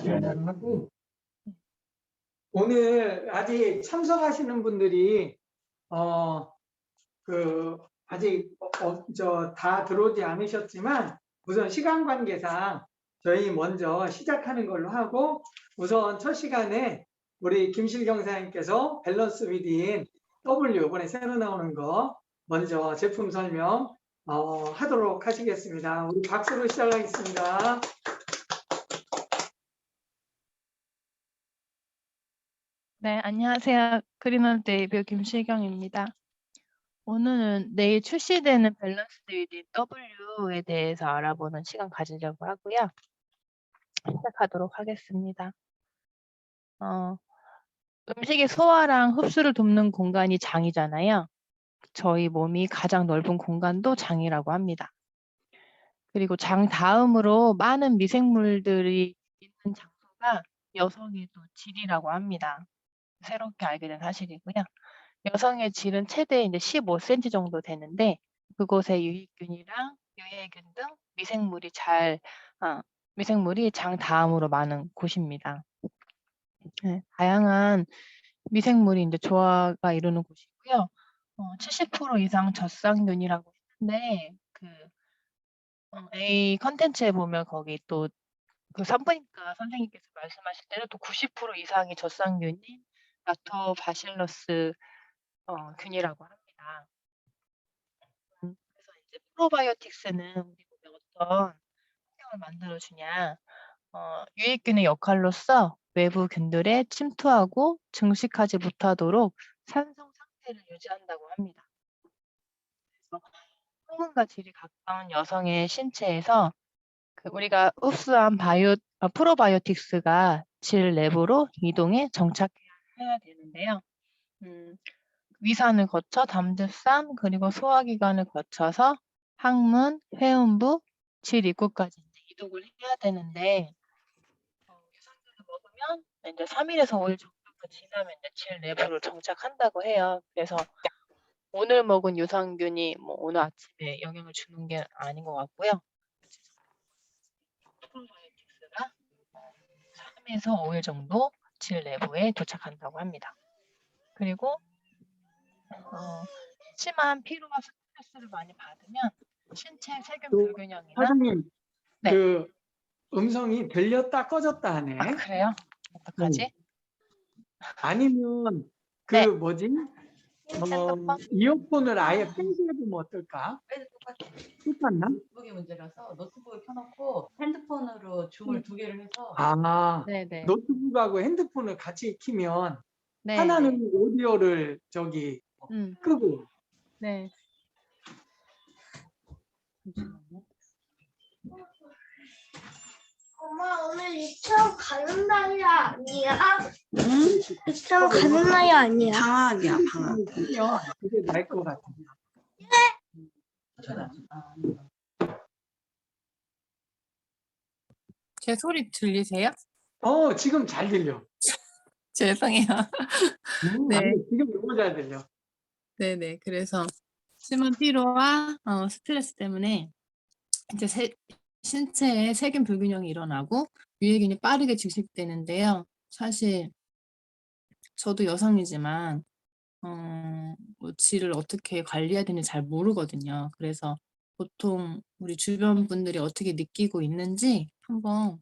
하고 오늘 아직 참석하시는 분들이 아직 다 들어오지 않으셨지만 우선 시간 관계상 저희 먼저 시작하는 걸로 하고 우선 첫 시간에 우리 김실경 사장님께서 밸런스 위드인 W 이번에 새로 나오는 거 먼저 제품 설명 하도록 하시겠습니다. 우리 박수로 시작하겠습니다. 네, 안녕하세요. 그린홀 데이뷰 김실경입니다. 오늘은 내일 출시되는 밸런스 위드 W에 대해서 알아보는 시간 가지려고 하고요. 시작하도록 하겠습니다. 음식의 소화랑 흡수를 돕는 공간이 장이잖아요. 저희 몸이 가장 넓은 공간도 장이라고 합니다. 그리고 장 다음으로 많은 미생물들이 있는 장소가 여성의 또 질이라고 합니다. 새롭게 알게 된 사실이고요. 여성의 질은 최대 이제 15cm 정도 되는데 그곳에 유익균이랑 유해균 등 미생물이 장 다음으로 많은 곳입니다. 네, 다양한 미생물이 이제 조화가 이루는 곳이고요. 70% 이상 젖상균이라고 했는데 A 컨텐츠에 보면 거기 또 그 산부인과 선생님께서 말씀하실 때는 또 90% 이상이 젖상균인 락토바실러스 균이라고 합니다. 그래서 이제 프로바이오틱스는 우리 몸에 어떤 환경을 만들어주냐, 유익균의 역할로서 외부 균들에 침투하고 증식하지 못하도록 산성 상태를 유지한다고 합니다. 그래서 성분과 질이 가까운 여성의 신체에서 우리가 흡수한 프로바이오틱스가 질 내부로 이동해 정착해야 되는데요. 위산을 거쳐 담즙산 그리고 소화기관을 거쳐서 항문, 회음부, 질 입구까지 이제 이동을 해야 되는데 유산균을 먹으면 이제 3일에서 5일 정도가 지나면 이제 질 내부로 정착한다고 해요. 그래서 오늘 먹은 유산균이 뭐 오늘 아침에 영향을 주는 게 아닌 것 같고요. 프로바이오틱스가 3에서 5일 정도 질 내부에 도착한다고 합니다. 그리고 심한 피로와 스트레스를 많이 받으면 신체 세균 불균형이나 사장님 네. 그 음성이 들렸다 꺼졌다 하네. 아, 그래요? 어떡하지? 아니면 네. 이어폰을 아예 폐쇄해두면 어떨까? 똑같나? 노트북이 문제라서 노트북을 켜놓고 핸드폰으로 줌을 2개를 해서 네네. 노트북하고 핸드폰을 같이 키면 네. 하나는 오디오를 끄고 네. 엄마 오늘 유치원 가는 날이 아니야? 응? 유치원 가는 날이 아니야. 방학이야, 방학. 그게 나을 것 같아. 제 소리 들리세요? 지금 잘 들려. 죄송해요. 네. 아니, 지금 너무 잘 들려. 네네. 그래서 심한 피로와 스트레스 때문에 이제 신체에 세균 불균형이 일어나고 유해균이 빠르게 증식되는데요. 사실 저도 여성이지만 뭐 질을 어떻게 관리해야 되는지 잘 모르거든요. 그래서 보통 우리 주변 분들이 어떻게 느끼고 있는지 한번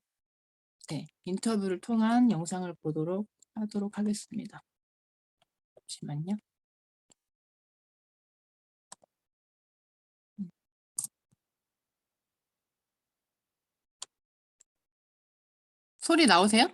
인터뷰를 통한 영상을 보도록 하도록 하겠습니다. 잠시만요. 소리 나오세요?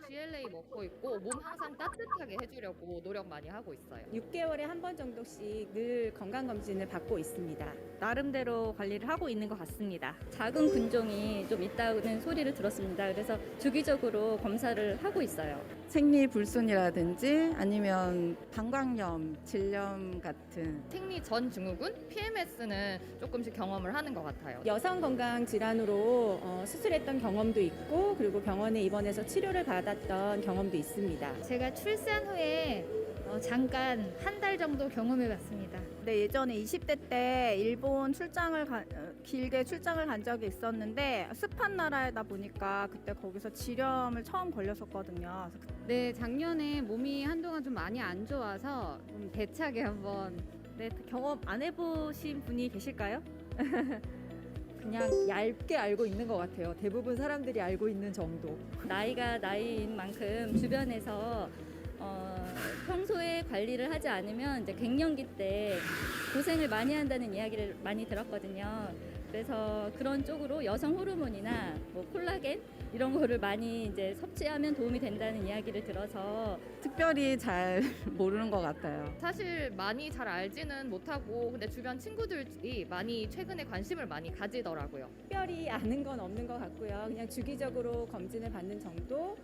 GLA 먹고 있고 몸 항상 따뜻하게 해주려고 노력 많이 하고 있어요. 6개월에 한 번 정도씩 늘 건강검진을 받고 있습니다. 나름대로 관리를 하고 있는 것 같습니다. 작은 근종이 좀 있다는 소리를 들었습니다. 그래서 주기적으로 검사를 하고 있어요. 생리불순이라든지 아니면 방광염, 질염 같은 생리 전 증후군, PMS는 조금씩 경험을 하는 것 같아요. 여성 건강 질환으로 수술했던 경험도 있고 그리고 병원에 입원해서 치료를 받았던 경험도 있습니다. 제가 출산 후에 잠깐 한 달 정도 경험해봤습니다. 네, 예전에 20대 때 일본 길게 출장을 간 적이 있었는데 습한 나라이다 보니까 그때 거기서 지렴을 처음 걸렸었거든요. 네, 작년에 몸이 한동안 좀 많이 안 좋아서 좀 대차게 한번. 네, 경험 안 해보신 분이 계실까요? 그냥 얇게 알고 있는 것 같아요. 대부분 사람들이 알고 있는 정도. 나이가 나이인 만큼 주변에서 평소에 관리를 하지 않으면 이제 갱년기 때 고생을 많이 한다는 이야기를 많이 들었거든요. 그래서 그런 쪽으로 여성 호르몬이나 뭐 콜라겐 이런 거를 많이 이제 섭취하면 도움이 된다는 이야기를 들어서 특별히 잘 모르는 것 같아요. 사실 많이 잘 알지는 못하고 근데 주변 친구들이 많이 최근에 관심을 많이 가지더라고요. 특별히 아는 건 없는 것 같고요. 그냥 주기적으로 검진을 받는 정도.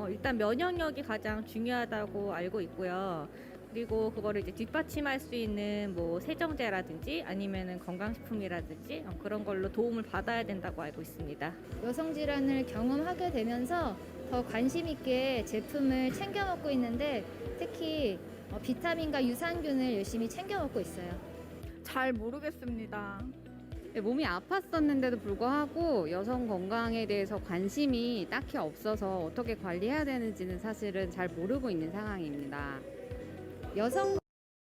일단 면역력이 가장 중요하다고 알고 있고요. 그리고 그거를 이제 뒷받침할 수 있는 뭐 세정제라든지 아니면은 건강식품이라든지 그런 걸로 도움을 받아야 된다고 알고 있습니다. 여성 질환을 경험하게 되면서 더 관심 있게 제품을 챙겨 먹고 있는데 특히 비타민과 유산균을 열심히 챙겨 먹고 있어요. 잘 모르겠습니다. 몸이 아팠었는데도 불구하고 여성 건강에 대해서 관심이 딱히 없어서 어떻게 관리해야 되는지는 사실은 잘 모르고 있는 상황입니다. 여성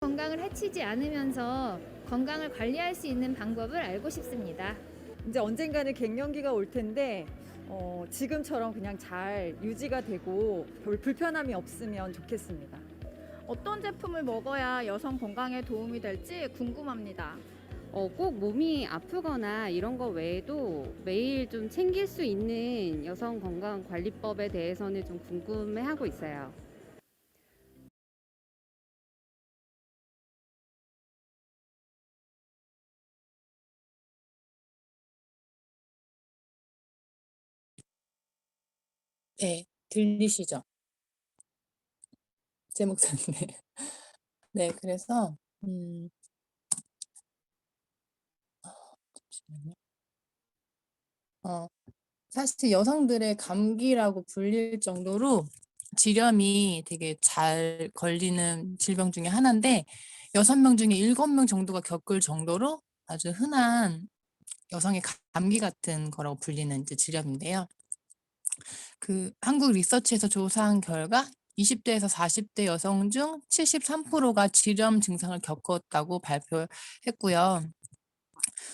건강을 해치지 않으면서 건강을 관리할 수 있는 방법을 알고 싶습니다. 이제 언젠가는 갱년기가 올 텐데 지금처럼 그냥 잘 유지가 되고 별 불편함이 없으면 좋겠습니다. 어떤 제품을 먹어야 여성 건강에 도움이 될지 궁금합니다. 꼭 몸이 아프거나 이런 거 외에도 매일 좀 챙길 수 있는 여성 건강 관리법에 대해서는 좀 궁금해하고 있어요. 네, 들리시죠? 제 목소리네. 네, 그래서 잠시만요. 사실 여성들의 감기라고 불릴 정도로 지렴이 되게 잘 걸리는 질병 중에 하나인데 6명 중에 7명 정도가 겪을 정도로 아주 흔한 여성의 감기 같은 거라고 불리는 이제 질염인데요. 그 한국 리서치에서 조사한 결과 20대에서 40대 여성 중 73%가 지렴 증상을 겪었다고 발표했고요.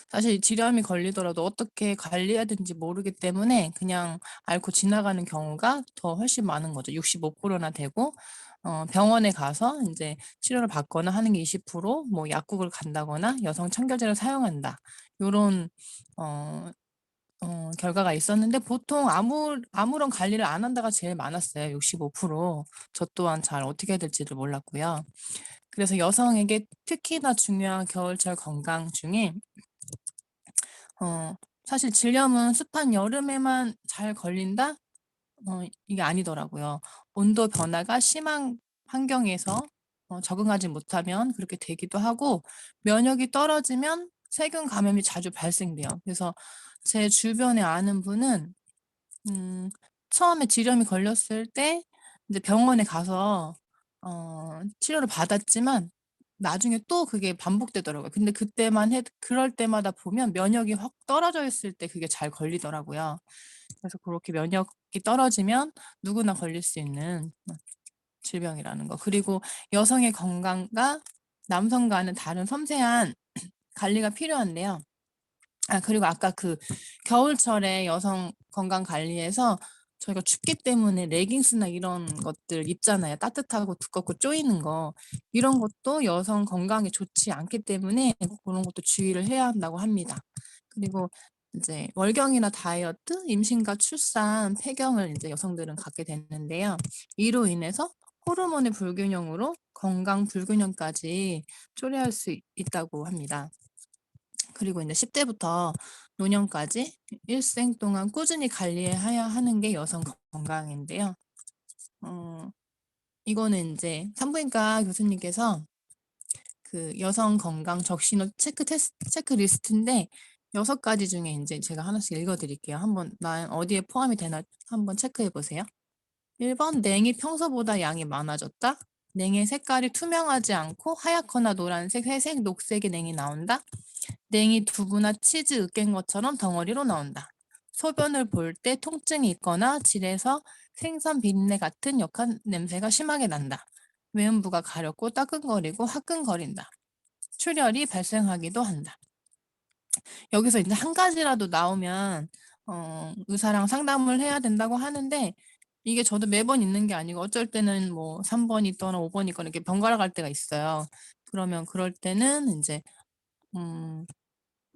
사실 지렴이 걸리더라도 어떻게 관리해야 되는지 모르기 때문에 그냥 앓고 지나가는 경우가 더 훨씬 많은 거죠. 65%나 되고 병원에 가서 이제 치료를 받거나 하는 게 20%, 뭐 약국을 간다거나 여성 청결제를 사용한다. 요런 결과가 있었는데 보통 아무런 관리를 안 한다가 제일 많았어요. 65%. 저 또한 잘 어떻게 해야 될지를 몰랐고요. 그래서 여성에게 특히나 중요한 겨울철 건강 중에 사실 질염은 습한 여름에만 잘 걸린다? 이게 아니더라고요. 온도 변화가 심한 환경에서 적응하지 못하면 그렇게 되기도 하고 면역이 떨어지면 세균 감염이 자주 발생돼요. 그래서 제 주변에 아는 분은 처음에 질염이 걸렸을 때 이제 병원에 가서 치료를 받았지만 나중에 또 그게 반복되더라고요. 근데 그럴 때마다 보면 면역이 확 떨어져 있을 때 그게 잘 걸리더라고요. 그래서 그렇게 면역이 떨어지면 누구나 걸릴 수 있는 질병이라는 거. 그리고 여성의 건강과 남성과는 다른 섬세한 관리가 필요한데요. 그리고 아까 그 겨울철에 여성 건강 관리에서 저희가 춥기 때문에 레깅스나 이런 것들 입잖아요. 따뜻하고 두껍고 조이는 거. 이런 것도 여성 건강에 좋지 않기 때문에 그런 것도 주의를 해야 한다고 합니다. 그리고 이제 월경이나 다이어트, 임신과 출산, 폐경을 이제 여성들은 갖게 되는데요. 이로 인해서 호르몬의 불균형으로 건강 불균형까지 초래할 수 있다고 합니다. 그리고 이제 10대부터 노년까지 일생 동안 꾸준히 관리해야 하는 게 여성 건강인데요. 이거는 이제 산부인과 교수님께서 그 여성 건강 적신호 체크리스트인데 6가지 중에 이제 제가 하나씩 읽어드릴게요. 한번 난 어디에 포함이 되나 한번 체크해 보세요. 1번 냉이 평소보다 양이 많아졌다. 냉의 색깔이 투명하지 않고 하얗거나 노란색, 회색, 녹색의 냉이 나온다. 냉이 두부나 치즈 으깬 것처럼 덩어리로 나온다. 소변을 볼 때 통증이 있거나 질에서 생선 비린내 같은 역한 냄새가 심하게 난다. 외음부가 가렵고 따끔거리고 화끈거린다. 출혈이 발생하기도 한다. 여기서 이제 한 가지라도 나오면 의사랑 상담을 해야 된다고 하는데 이게 저도 매번 있는 게 아니고 어쩔 때는 뭐 3번 있거나 5번 있거나 이렇게 번갈아 갈 때가 있어요. 그러면 그럴 때는 이제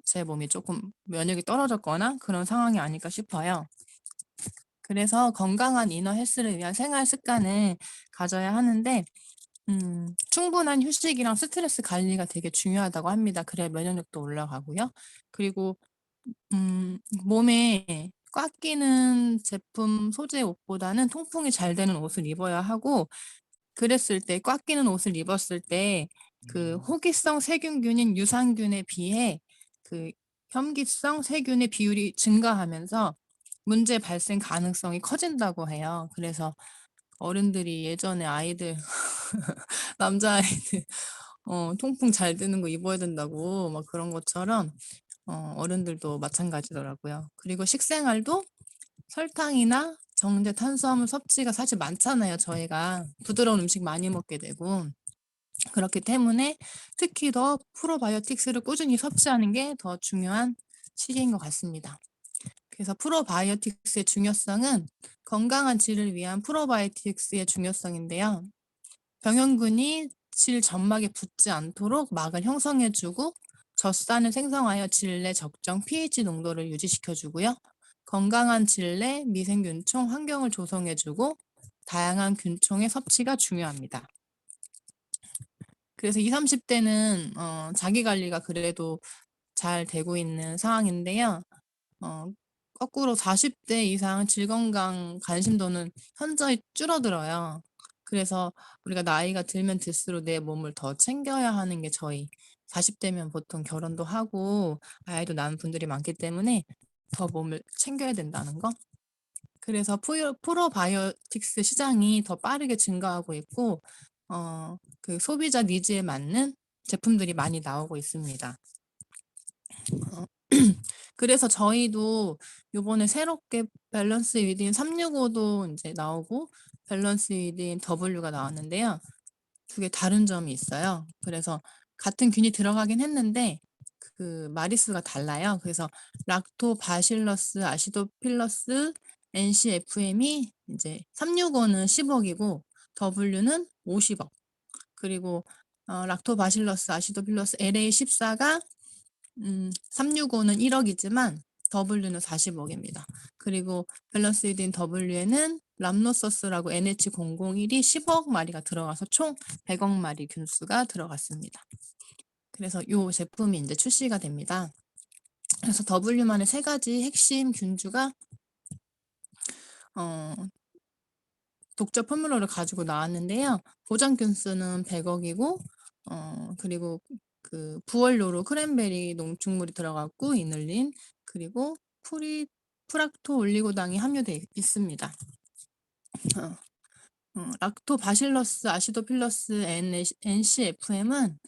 제 몸이 조금 면역이 떨어졌거나 그런 상황이 아닐까 싶어요. 그래서 건강한 이너 헬스를 위한 생활 습관을 가져야 하는데 충분한 휴식이랑 스트레스 관리가 되게 중요하다고 합니다. 그래야 면역력도 올라가고요. 그리고 몸에 꽉 끼는 제품 소재 옷보다는 통풍이 잘 되는 옷을 입어야 하고 그랬을 때 꽉 끼는 옷을 입었을 때 그 호기성 세균균인 유산균에 비해 그 혐기성 세균의 비율이 증가하면서 문제 발생 가능성이 커진다고 해요. 그래서 어른들이 예전에 아이들 남자아이들 통풍 잘 되는 거 입어야 된다고 막 그런 것처럼 어른들도 마찬가지더라고요. 그리고 식생활도 설탕이나 정제 탄수화물 섭취가 사실 많잖아요. 저희가 부드러운 음식 많이 먹게 되고 그렇기 때문에 특히 더 프로바이오틱스를 꾸준히 섭취하는 게 더 중요한 시기인 것 같습니다. 그래서 프로바이오틱스의 중요성은 건강한 질을 위한 프로바이오틱스의 중요성인데요. 병영균이 질 점막에 붙지 않도록 막을 형성해주고 젖산을 생성하여 질 내 적정 pH 농도를 유지시켜주고요. 건강한 질 내 미생균총 환경을 조성해주고 다양한 균총의 섭취가 중요합니다. 그래서 20, 30대는 자기 관리가 그래도 잘 되고 있는 상황인데요. 거꾸로 40대 이상 질건강 관심도는 현저히 줄어들어요. 그래서 우리가 나이가 들면 들수록 내 몸을 더 챙겨야 하는 게 저희 40대면 보통 결혼도 하고 아이도 낳은 분들이 많기 때문에 더 몸을 챙겨야 된다는 거. 그래서 프로바이오틱스 시장이 더 빠르게 증가하고 있고 그 소비자 니즈에 맞는 제품들이 많이 나오고 있습니다. 그래서 저희도 요번에 새롭게 밸런스 위딘 365도 이제 나오고 밸런스 위딘 W가 나왔는데요. 두 개 다른 점이 있어요. 그래서 같은 균이 들어가긴 했는데 그 마리수가 달라요. 그래서 락토바실러스 아시도필러스 NCFM이 이제 365는 10억이고 W는 50억. 그리고 락토바실러스 아시도필러스 LA14가 365는 1억이지만 W는 40억입니다. 그리고 밸런스 위딘 W에는 람노서스라고 NH001이 10억 마리가 들어가서 총 100억 마리 균수가 들어갔습니다. 그래서 이 제품이 이제 출시가 됩니다. 그래서 W만의 세 가지 핵심 균주가 독자 포뮬러를 가지고 나왔는데요. 보장 균수는 100억이고 그리고 그 부원료로 크랜베리 농축물이 들어갔고 이눌린 그리고 프락토 올리고당이 함유되어 있습니다. 락토바실러스 아시도필러스 NCFM은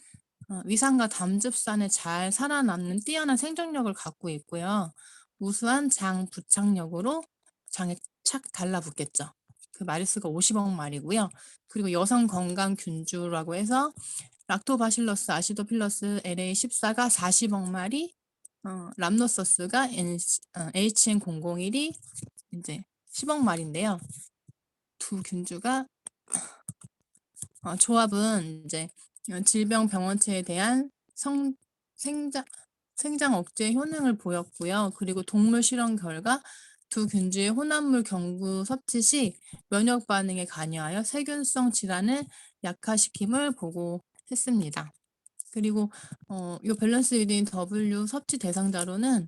위산과 담즙산에 잘 살아남는 뛰어난 생존력을 갖고 있고요. 우수한 장 부착력으로 장에 착 달라붙겠죠. 그 마리수가 50억 마리고요. 그리고 여성 건강 균주라고 해서 락토바실러스 아시도필러스 LA14가 40억 마리, 람노서스가 HN001이 이제 10억 마리인데요. 두 균주가 조합은 이제 질병 병원체에 대한 생장 억제 효능을 보였고요. 그리고 동물 실험 결과 두 균주의 혼합물 경구 섭취 시 면역 반응에 관여하여 세균성 질환을 약화시킴을 보고했습니다. 그리고 이 밸런스 위딘 W 섭취 대상자로는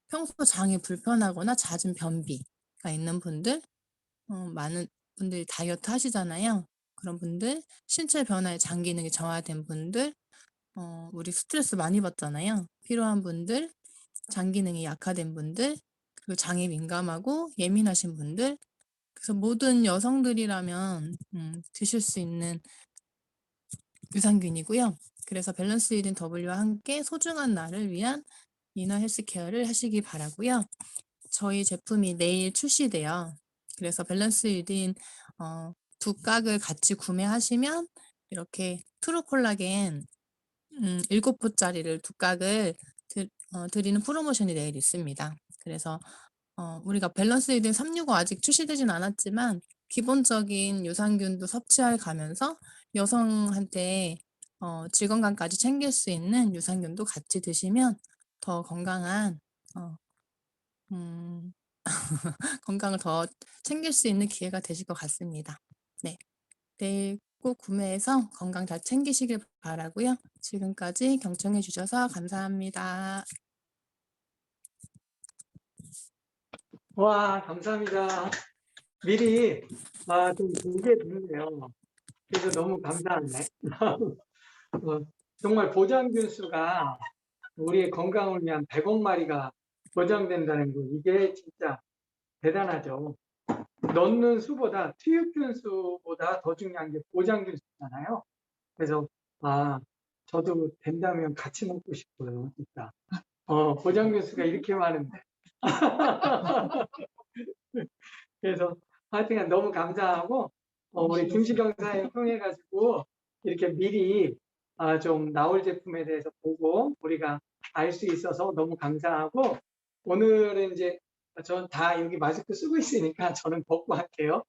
평소 장이 불편하거나 잦은 변비가 있는 분들, 많은 분들이 다이어트 하시잖아요. 그런 분들, 신체 변화에 장 기능이 저하된 분들, 우리 스트레스 많이 받잖아요. 필요한 분들, 장 기능이 약화된 분들, 그리고 장에 민감하고 예민하신 분들, 그래서 모든 여성들이라면 드실 수 있는 유산균이고요. 그래서 밸런스 위든 W와 함께 소중한 나를 위한 이너 헬스케어를 하시기 바라고요. 저희 제품이 내일 출시돼요. 그래서 밸런스 위든 두 깍을 같이 구매하시면 이렇게 트루 콜라겐 7포짜리를 두 깍을 드리는 프로모션이 내일 있습니다. 그래서 우리가 밸런스 위든 365 아직 출시되진 않았지만 기본적인 유산균도 섭취해 가면서 여성한테 질건강까지 챙길 수 있는 유산균도 같이 드시면 더 건강한 건강을 더 챙길 수 있는 기회가 되실 것 같습니다. 네, 내일 꼭 구매해서 건강 잘 챙기시길 바라고요. 지금까지 경청해 주셔서 감사합니다. 와, 감사합니다. 미리 좀 보게 되네요. 그래서 너무 감사하네. 정말 보장균 수가 우리의 건강을 위한 100억 마리가 보장된다는 거, 이게 진짜 대단하죠. 넣는 수보다 투입균 수보다 더 중요한 게 보장균 수잖아요. 그래서 저도 된다면 같이 먹고 싶어요, 진짜. 보장균 수가 이렇게 많은데. 그래서 하여튼 너무 감사하고 우리 김시경 사님 통해 가지고 이렇게 미리 좀 나올 제품에 대해서 보고 우리가 알 수 있어서 너무 감사하고, 오늘은 이제 전 다 여기 마스크 쓰고 있으니까 저는 벗고 할게요.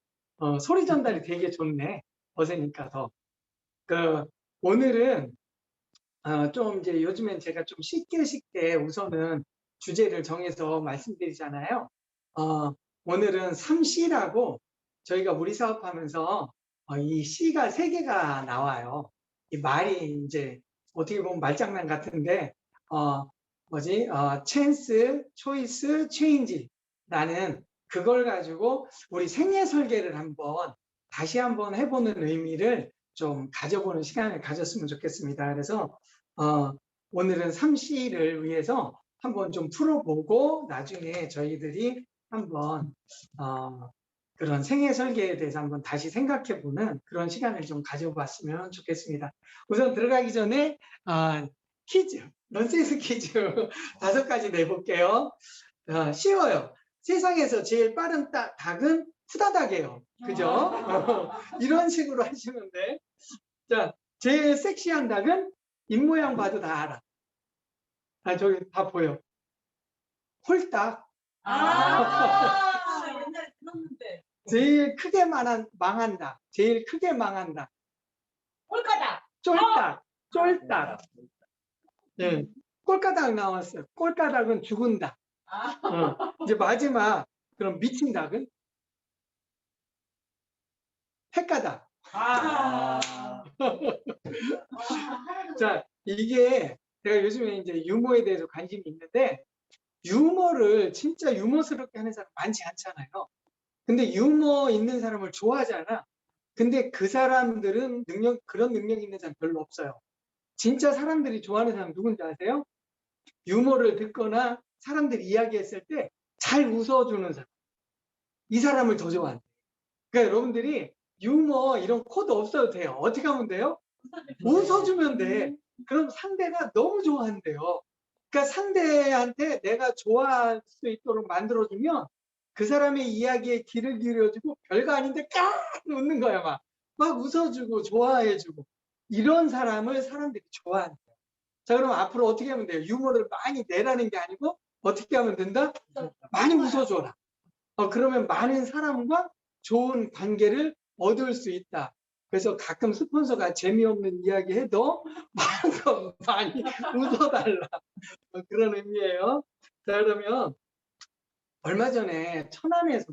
소리 전달이 되게 좋네. 벗으니까 더. 오늘은 좀 이제 요즘엔 제가 좀 쉽게 우선은 주제를 정해서 말씀드리잖아요. 오늘은 3C라고 저희가 우리 사업하면서 이 C가 3개가 나와요. 이 말이 이제 어떻게 보면 말장난 같은데 찬스, 초이스, 체인지라는 그걸 가지고 우리 생애 설계를 다시 한번 해보는 의미를 좀 가져보는 시간을 가졌으면 좋겠습니다. 그래서 오늘은 3C를 위해서 한번 좀 풀어보고 나중에 저희들이 한번 그런 생애 설계에 대해서 한번 다시 생각해보는 그런 시간을 좀 가져봤으면 좋겠습니다. 우선 들어가기 전에 퀴즈, 넌센스 퀴즈 5가지 내볼게요. 쉬워요. 세상에서 제일 빠른 닭은 후다닥이에요. 그죠? 이런 식으로 하시면 돼. 자, 제일 섹시한 닭은 입모양 봐도 다 알아. 저기 다 보여. 홀딱. 옛날에 들었는데. 제일 크게 망한 닭. 제일 크게 망한 닭. 꼴까닥. 쫄딱. 네. 꼴까닥 나왔어요. 꼴까닥은 죽은 닭. 이제 마지막, 그럼 미친 닭은? 횟가닥. 자, 이게 제가 요즘에 이제 유머에 대해서 관심이 있는데, 유머를 진짜 유머스럽게 하는 사람 많지 않잖아요. 근데 유머 있는 사람을 좋아하잖아. 근데 그 사람들은 그런 능력 있는 사람 별로 없어요. 진짜 사람들이 좋아하는 사람 누군지 아세요? 유머를 듣거나 사람들이 이야기했을 때 잘 웃어주는 사람. 이 사람을 더 좋아한대. 그러니까 여러분들이 유머 이런 코드 없어도 돼요. 어떻게 하면 돼요? 웃어주면 돼. 그럼 상대가 너무 좋아한대요. 그러니까 상대한테 내가 좋아할 수 있도록 만들어주면 그 사람의 이야기에 귀를 기울여주고 별거 아닌데 깍 웃는 거야. 막 웃어주고 좋아해주고. 이런 사람을 사람들이 좋아한대요. 자, 그럼 앞으로 어떻게 하면 돼요? 유머를 많이 내라는 게 아니고 어떻게 하면 된다? 많이 웃어줘라. 그러면 많은 사람과 좋은 관계를 얻을 수 있다. 그래서 가끔 스폰서가 재미없는 이야기 해도 마음껏 많이 웃어달라. 그런 의미예요. 자, 그러면 얼마 전에 천안에서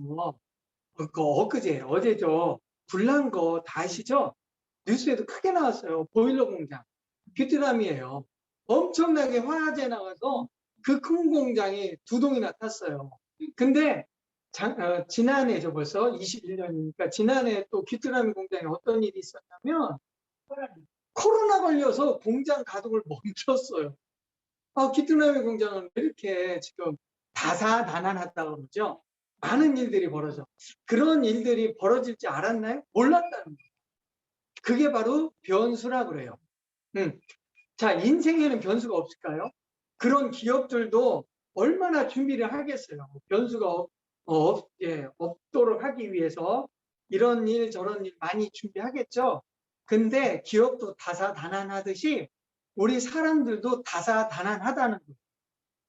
어제죠. 불난 거 다 아시죠? 뉴스에도 크게 나왔어요. 보일러 공장. 귀뚜라미예요. 엄청나게 화재 나와서 그 큰 공장이 2동이나 탔어요. 근데 지난해 벌써 21년이니까 지난해 또 귀뚜라미 공장에 어떤 일이 있었냐면 코로나 걸려서 공장 가동을 멈췄어요. 귀뚜라미 공장은 왜 이렇게 지금 다사다난하다고 그러죠? 많은 일들이 벌어져. 그런 일들이 벌어질 줄 알았나요? 몰랐다는 거예요. 그게 바로 변수라고 그래요. 자, 인생에는 변수가 없을까요? 그런 기업들도 얼마나 준비를 하겠어요. 변수가 없도록 하기 위해서 이런 일 저런 일 많이 준비하겠죠. 근데 기업도 다사다난하듯이 우리 사람들도 다사다난하다는 거예요.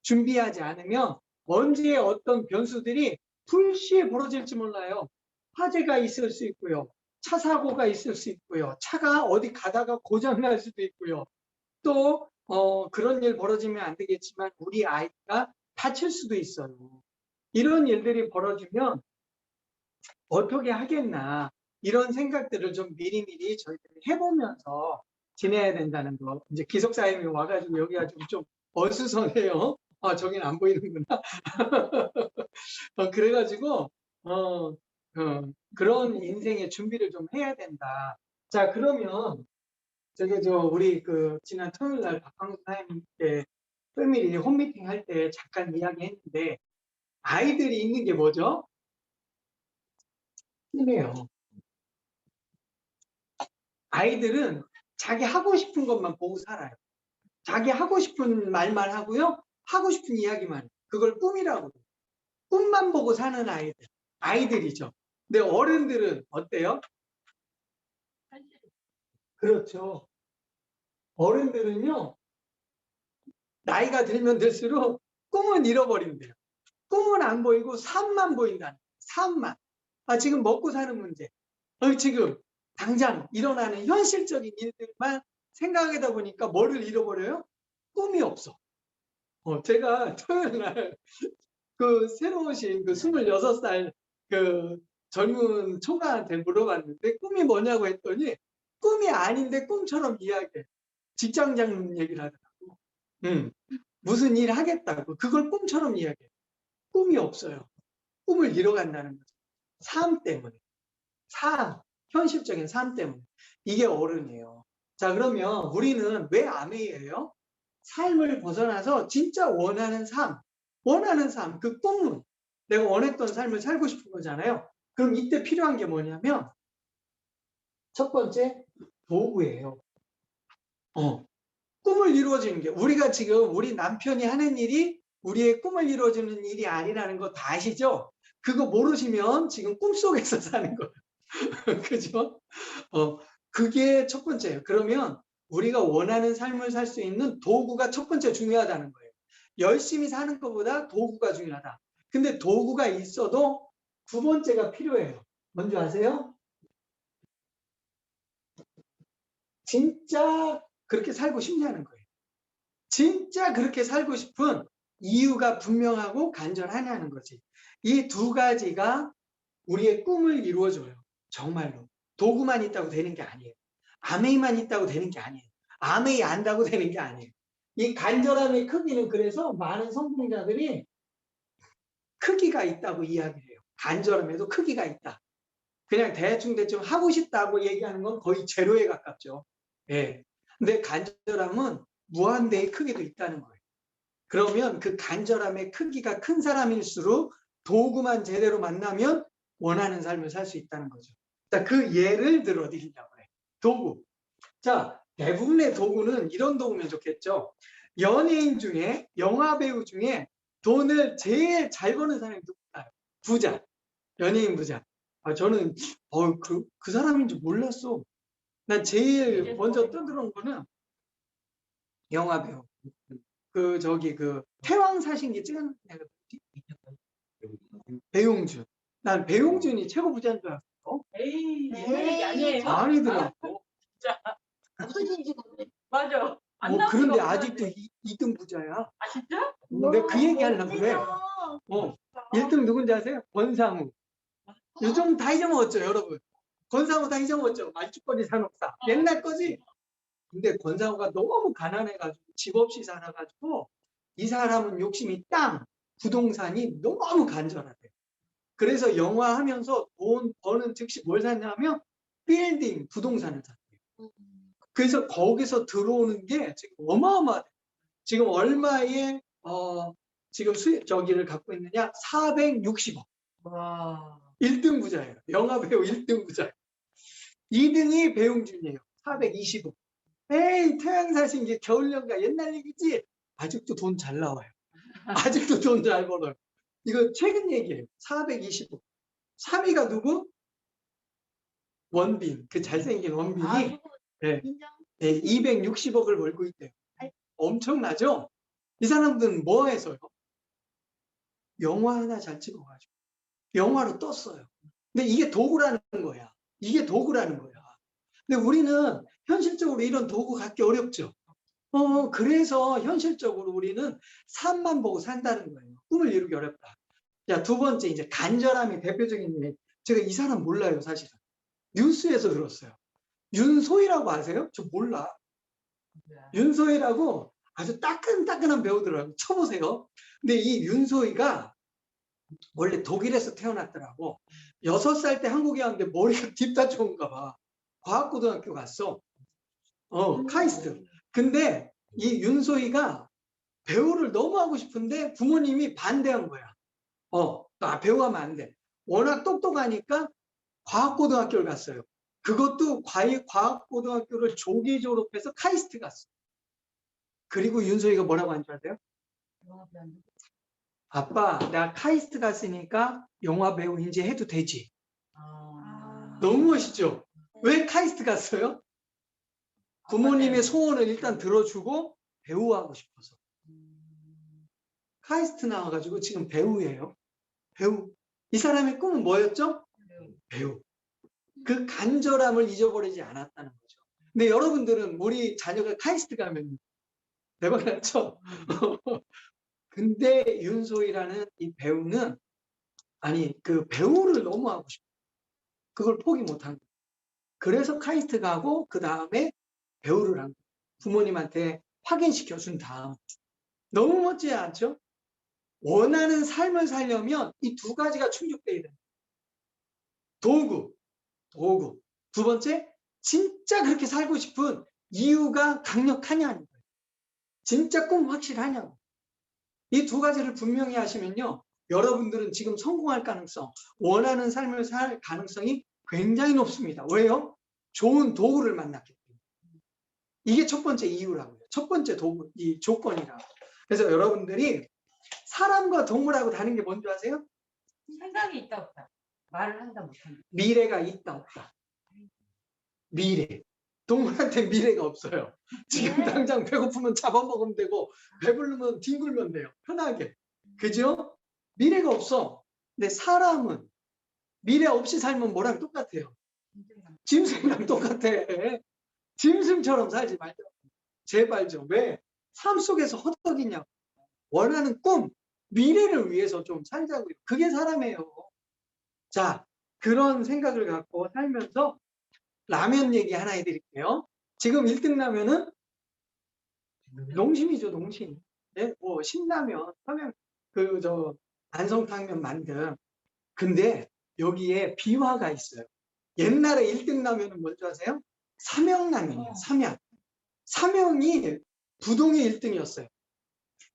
준비하지 않으면 언제 어떤 변수들이 불시에 벌어질지 몰라요. 화재가 있을 수 있고요. 차 사고가 있을 수 있고요. 차가 어디 가다가 고장날 수도 있고요. 또 그런 일 벌어지면 안 되겠지만 우리 아이가 다칠 수도 있어요. 이런 일들이 벌어지면 어떻게 하겠나 이런 생각들을 좀 미리미리 저희들이 해보면서 지내야 된다는 거. 이제 기숙사님이 와가지고 여기 가지고 좀 어수선해요. 저긴 안 보이는구나. 그래가지고 그런 인생의 준비를 좀 해야 된다. 자, 그러면 우리 지난 토요일 날 박광수 사장님께 패밀리 홈미팅 할 때 잠깐 이야기했는데 아이들이 있는 게 뭐죠? 힘이에요. 아이들은 자기 하고 싶은 것만 보고 살아요. 자기 하고 싶은 말만 하고요. 하고 싶은 이야기만. 그걸 꿈이라고 해요. 꿈만 보고 사는 아이들이죠. 근데 어른들은 어때요? 그렇죠. 어른들은요. 나이가 들면 들수록 꿈은 잃어버린대요. 꿈은 안 보이고 삶만 보인다는 거예요. 삶만. 지금 먹고 사는 문제. 지금 당장 일어나는 현실적인 일들만 생각하다 보니까 뭐를 잃어버려요? 꿈이 없어. 제가 토요일 날 새로 오신 26살 젊은 총각한테 물어봤는데 꿈이 뭐냐고 했더니 꿈이 아닌데 꿈처럼 이야기해. 직장장 얘기를 하더라고. 무슨 일 하겠다고. 그걸 꿈처럼 이야기해. 꿈이 없어요. 꿈을 잃어간다는 거죠. 삶 때문에. 현실적인 삶 때문에. 이게 어른이에요. 자, 그러면 우리는 왜 아메이예요? 삶을 벗어나서 진짜 원하는 삶, 그 꿈은 내가 원했던 삶을 살고 싶은 거잖아요. 그럼 이때 필요한 게 뭐냐면 첫 번째 도구예요. 꿈을 이루어지는 게 우리가 지금 우리 남편이 하는 일이 우리의 꿈을 이루어주는 일이 아니라는 거 다 아시죠? 그거 모르시면 지금 꿈속에서 사는 거예요. 그죠? 그게 첫 번째예요. 그러면 우리가 원하는 삶을 살 수 있는 도구가 첫 번째 중요하다는 거예요. 열심히 사는 것보다 도구가 중요하다. 근데 도구가 있어도 두 번째가 필요해요. 뭔지 아세요? 진짜 그렇게 살고 싶냐는 거예요. 진짜 그렇게 살고 싶은 이유가 분명하고 간절하냐는 거지. 이 두 가지가 우리의 꿈을 이루어줘요. 정말로. 도구만 있다고 되는 게 아니에요. 아메이만 있다고 되는 게 아니에요. 아메이 안다고 되는 게 아니에요. 이 간절함의 크기는 그래서 많은 성공자들이 크기가 있다고 이야기를 해요. 간절함에도 크기가 있다. 그냥 대충 하고 싶다고 얘기하는 건 거의 제로에 가깝죠. 예. 근데 간절함은 무한대의 크기도 있다는 거예요. 그러면 그 간절함의 크기가 큰 사람일수록 도구만 제대로 만나면 원하는 삶을 살 수 있다는 거죠. 자, 그 예를 들어 드리려고 해요. 도구. 자, 대부분의 도구는 이런 도구면 좋겠죠. 연예인 중에, 영화 배우 중에 돈을 제일 잘 버는 사람이 누굴까요? 부자. 연예인 부자. 저는 그 사람인 줄 몰랐어. 난 제일 먼저 떠들어온 거는 영화 배우. 태왕사신기 찍은 애가 배용준. 난 배용준이 최고 부자인 줄 알았어. 에이, 게 아니에요. 아니더라. 진짜. 맞아. 그런데 아직도 2등 부자야. 진짜? 내가 그 얘기 하려고 그래. 1등 누군지 아세요? 권상우. 요즘 다 잊어먹었죠, 여러분. 권상우 다 잊어먹었죠. 말죽거리 산업사. 옛날 거지. 근데 권상우가 너무 가난해가지고 집 없이 살아가지고 이 사람은 욕심이 땅, 부동산이 너무 간절하대. 그래서 영화 하면서 돈 버는 즉시 뭘 샀냐면 빌딩, 부동산을 샀대요. 그래서 거기서 들어오는 게 지금 어마어마하대. 지금 얼마의 지금 저기를 갖고 있느냐? 460억. 와. 1등 부자예요. 영화 배우 1등 부자. 2등이 배용준이에요. 425. 에이, 태양사신 게 겨울연가 옛날 얘기지. 아직도 돈 잘 나와요. 아직도 돈 잘 벌어요. 이거 최근 얘기예요. 425. 3위가 누구? 원빈. 그 잘생긴 원빈이 아, 누구 네, 인정? 네, 260억을 벌고 있대요. 엄청나죠? 이 사람들은 뭐 해서요? 영화 하나 잘 찍어가지고 영화로 떴어요. 근데 이게 도구라는 거야. 이게 도구라는 거야. 근데 우리는 현실적으로 이런 도구 갖기 어렵죠. 그래서 현실적으로 우리는 삶만 보고 산다는 거예요. 꿈을 이루기 어렵다. 자, 두 번째, 이제 간절함이 대표적인 예. 제가 이 사람 몰라요, 사실은. 뉴스에서 들었어요. 윤소희라고 아세요? 저 몰라. 윤소희라고 아주 따끈따끈한 배우더라고요. 쳐보세요. 근데 이 윤소희가 원래 독일에서 태어났더라고. 6살 때 한국에 왔는데 머리가 딥다 좋은가 봐. 과학고등학교 갔어. 카이스트. 근데 이 윤소희가 배우를 너무 하고 싶은데 부모님이 반대한 거야. 배우하면 안 돼. 워낙 똑똑하니까 과학고등학교를 갔어요. 그것도 과학고등학교를 조기 졸업해서 카이스트 갔어. 그리고 윤소희가 뭐라고 한 줄 아세요? 아빠, 나 카이스트 갔으니까 영화 배우 이제 해도 되지. 너무 멋있죠? 왜 카이스트 갔어요? 부모님의 소원을 일단 들어주고 배우하고 싶어서. 카이스트 나와가지고 지금 배우예요. 배우. 이 사람의 꿈은 뭐였죠? 배우. 그 간절함을 잊어버리지 않았다는 거죠. 근데 여러분들은 우리 자녀가 카이스트 가면 대박 났죠? 근데 윤소희라는 이 배우는 그 배우를 너무 하고 싶어. 그걸 포기 못한 거예요. 그래서 카이스트 가고 그 다음에 배우를 한 거예요. 부모님한테 확인시켜 준 다음. 너무 멋지지 않죠? 원하는 삶을 살려면 이 두 가지가 충족돼야 돼요. 도구. 두 번째, 진짜 그렇게 살고 싶은 이유가 강력하냐는 거예요. 진짜 꿈 확실하냐고. 이 두 가지를 분명히 하시면요. 여러분들은 지금 성공할 가능성, 원하는 삶을 살 가능성이 굉장히 높습니다. 왜요? 좋은 도구를 만났기 때문에. 이게 첫 번째 이유라고요. 첫 번째 도구, 이 조건이라고. 그래서 여러분들이 사람과 동물하고 다른 게 뭔지 아세요? 생각이 있다 없다. 말을 한다 못한다. 미래가 있다 없다. 미래. 동물한테 미래가 없어요. 지금 당장 배고프면 잡아먹으면 되고 배부르면 뒹굴면 돼요. 편하게. 그죠? 미래가 없어. 근데 사람은 미래 없이 살면 뭐랑 똑같아요? 짐승이랑 똑같아. 짐승처럼 살지 말자. 제발 좀. 왜? 삶 속에서 허덕이냐고. 원하는 꿈, 미래를 위해서 좀 살자고요. 그게 사람이에요. 자, 그런 생각을 갖고 살면서 라면 얘기 하나 해드릴게요. 지금 1등 라면은 농심이죠, 농심. 네? 신라면, 안성탕면 만든. 근데 여기에 비화가 있어요. 옛날에 1등 라면은 뭔지 아세요? 삼양라면이에요, 삼양. 삼양이 부동의 1등이었어요.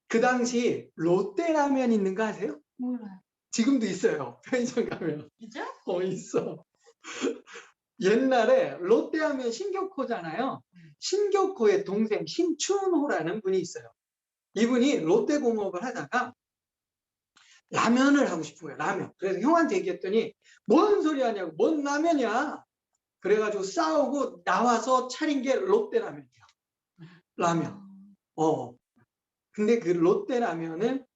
그 당시 롯데라면 있는 거 아세요? 몰라요. 지금도 있어요. 편의점 가면. 진짜? 있어. 옛날에 롯데하면 신격호잖아요. 신격호의 동생 신춘호라는 분이 있어요. 이분이 롯데공업을 하다가 라면을 하고 싶은 거예요. 라면. 그래서 형한테 얘기했더니 뭔 소리 하냐고. 뭔 라면이야. 그래가지고 싸우고 나와서 차린 게 롯데라면이야. 라면. 근데 그 롯데라면을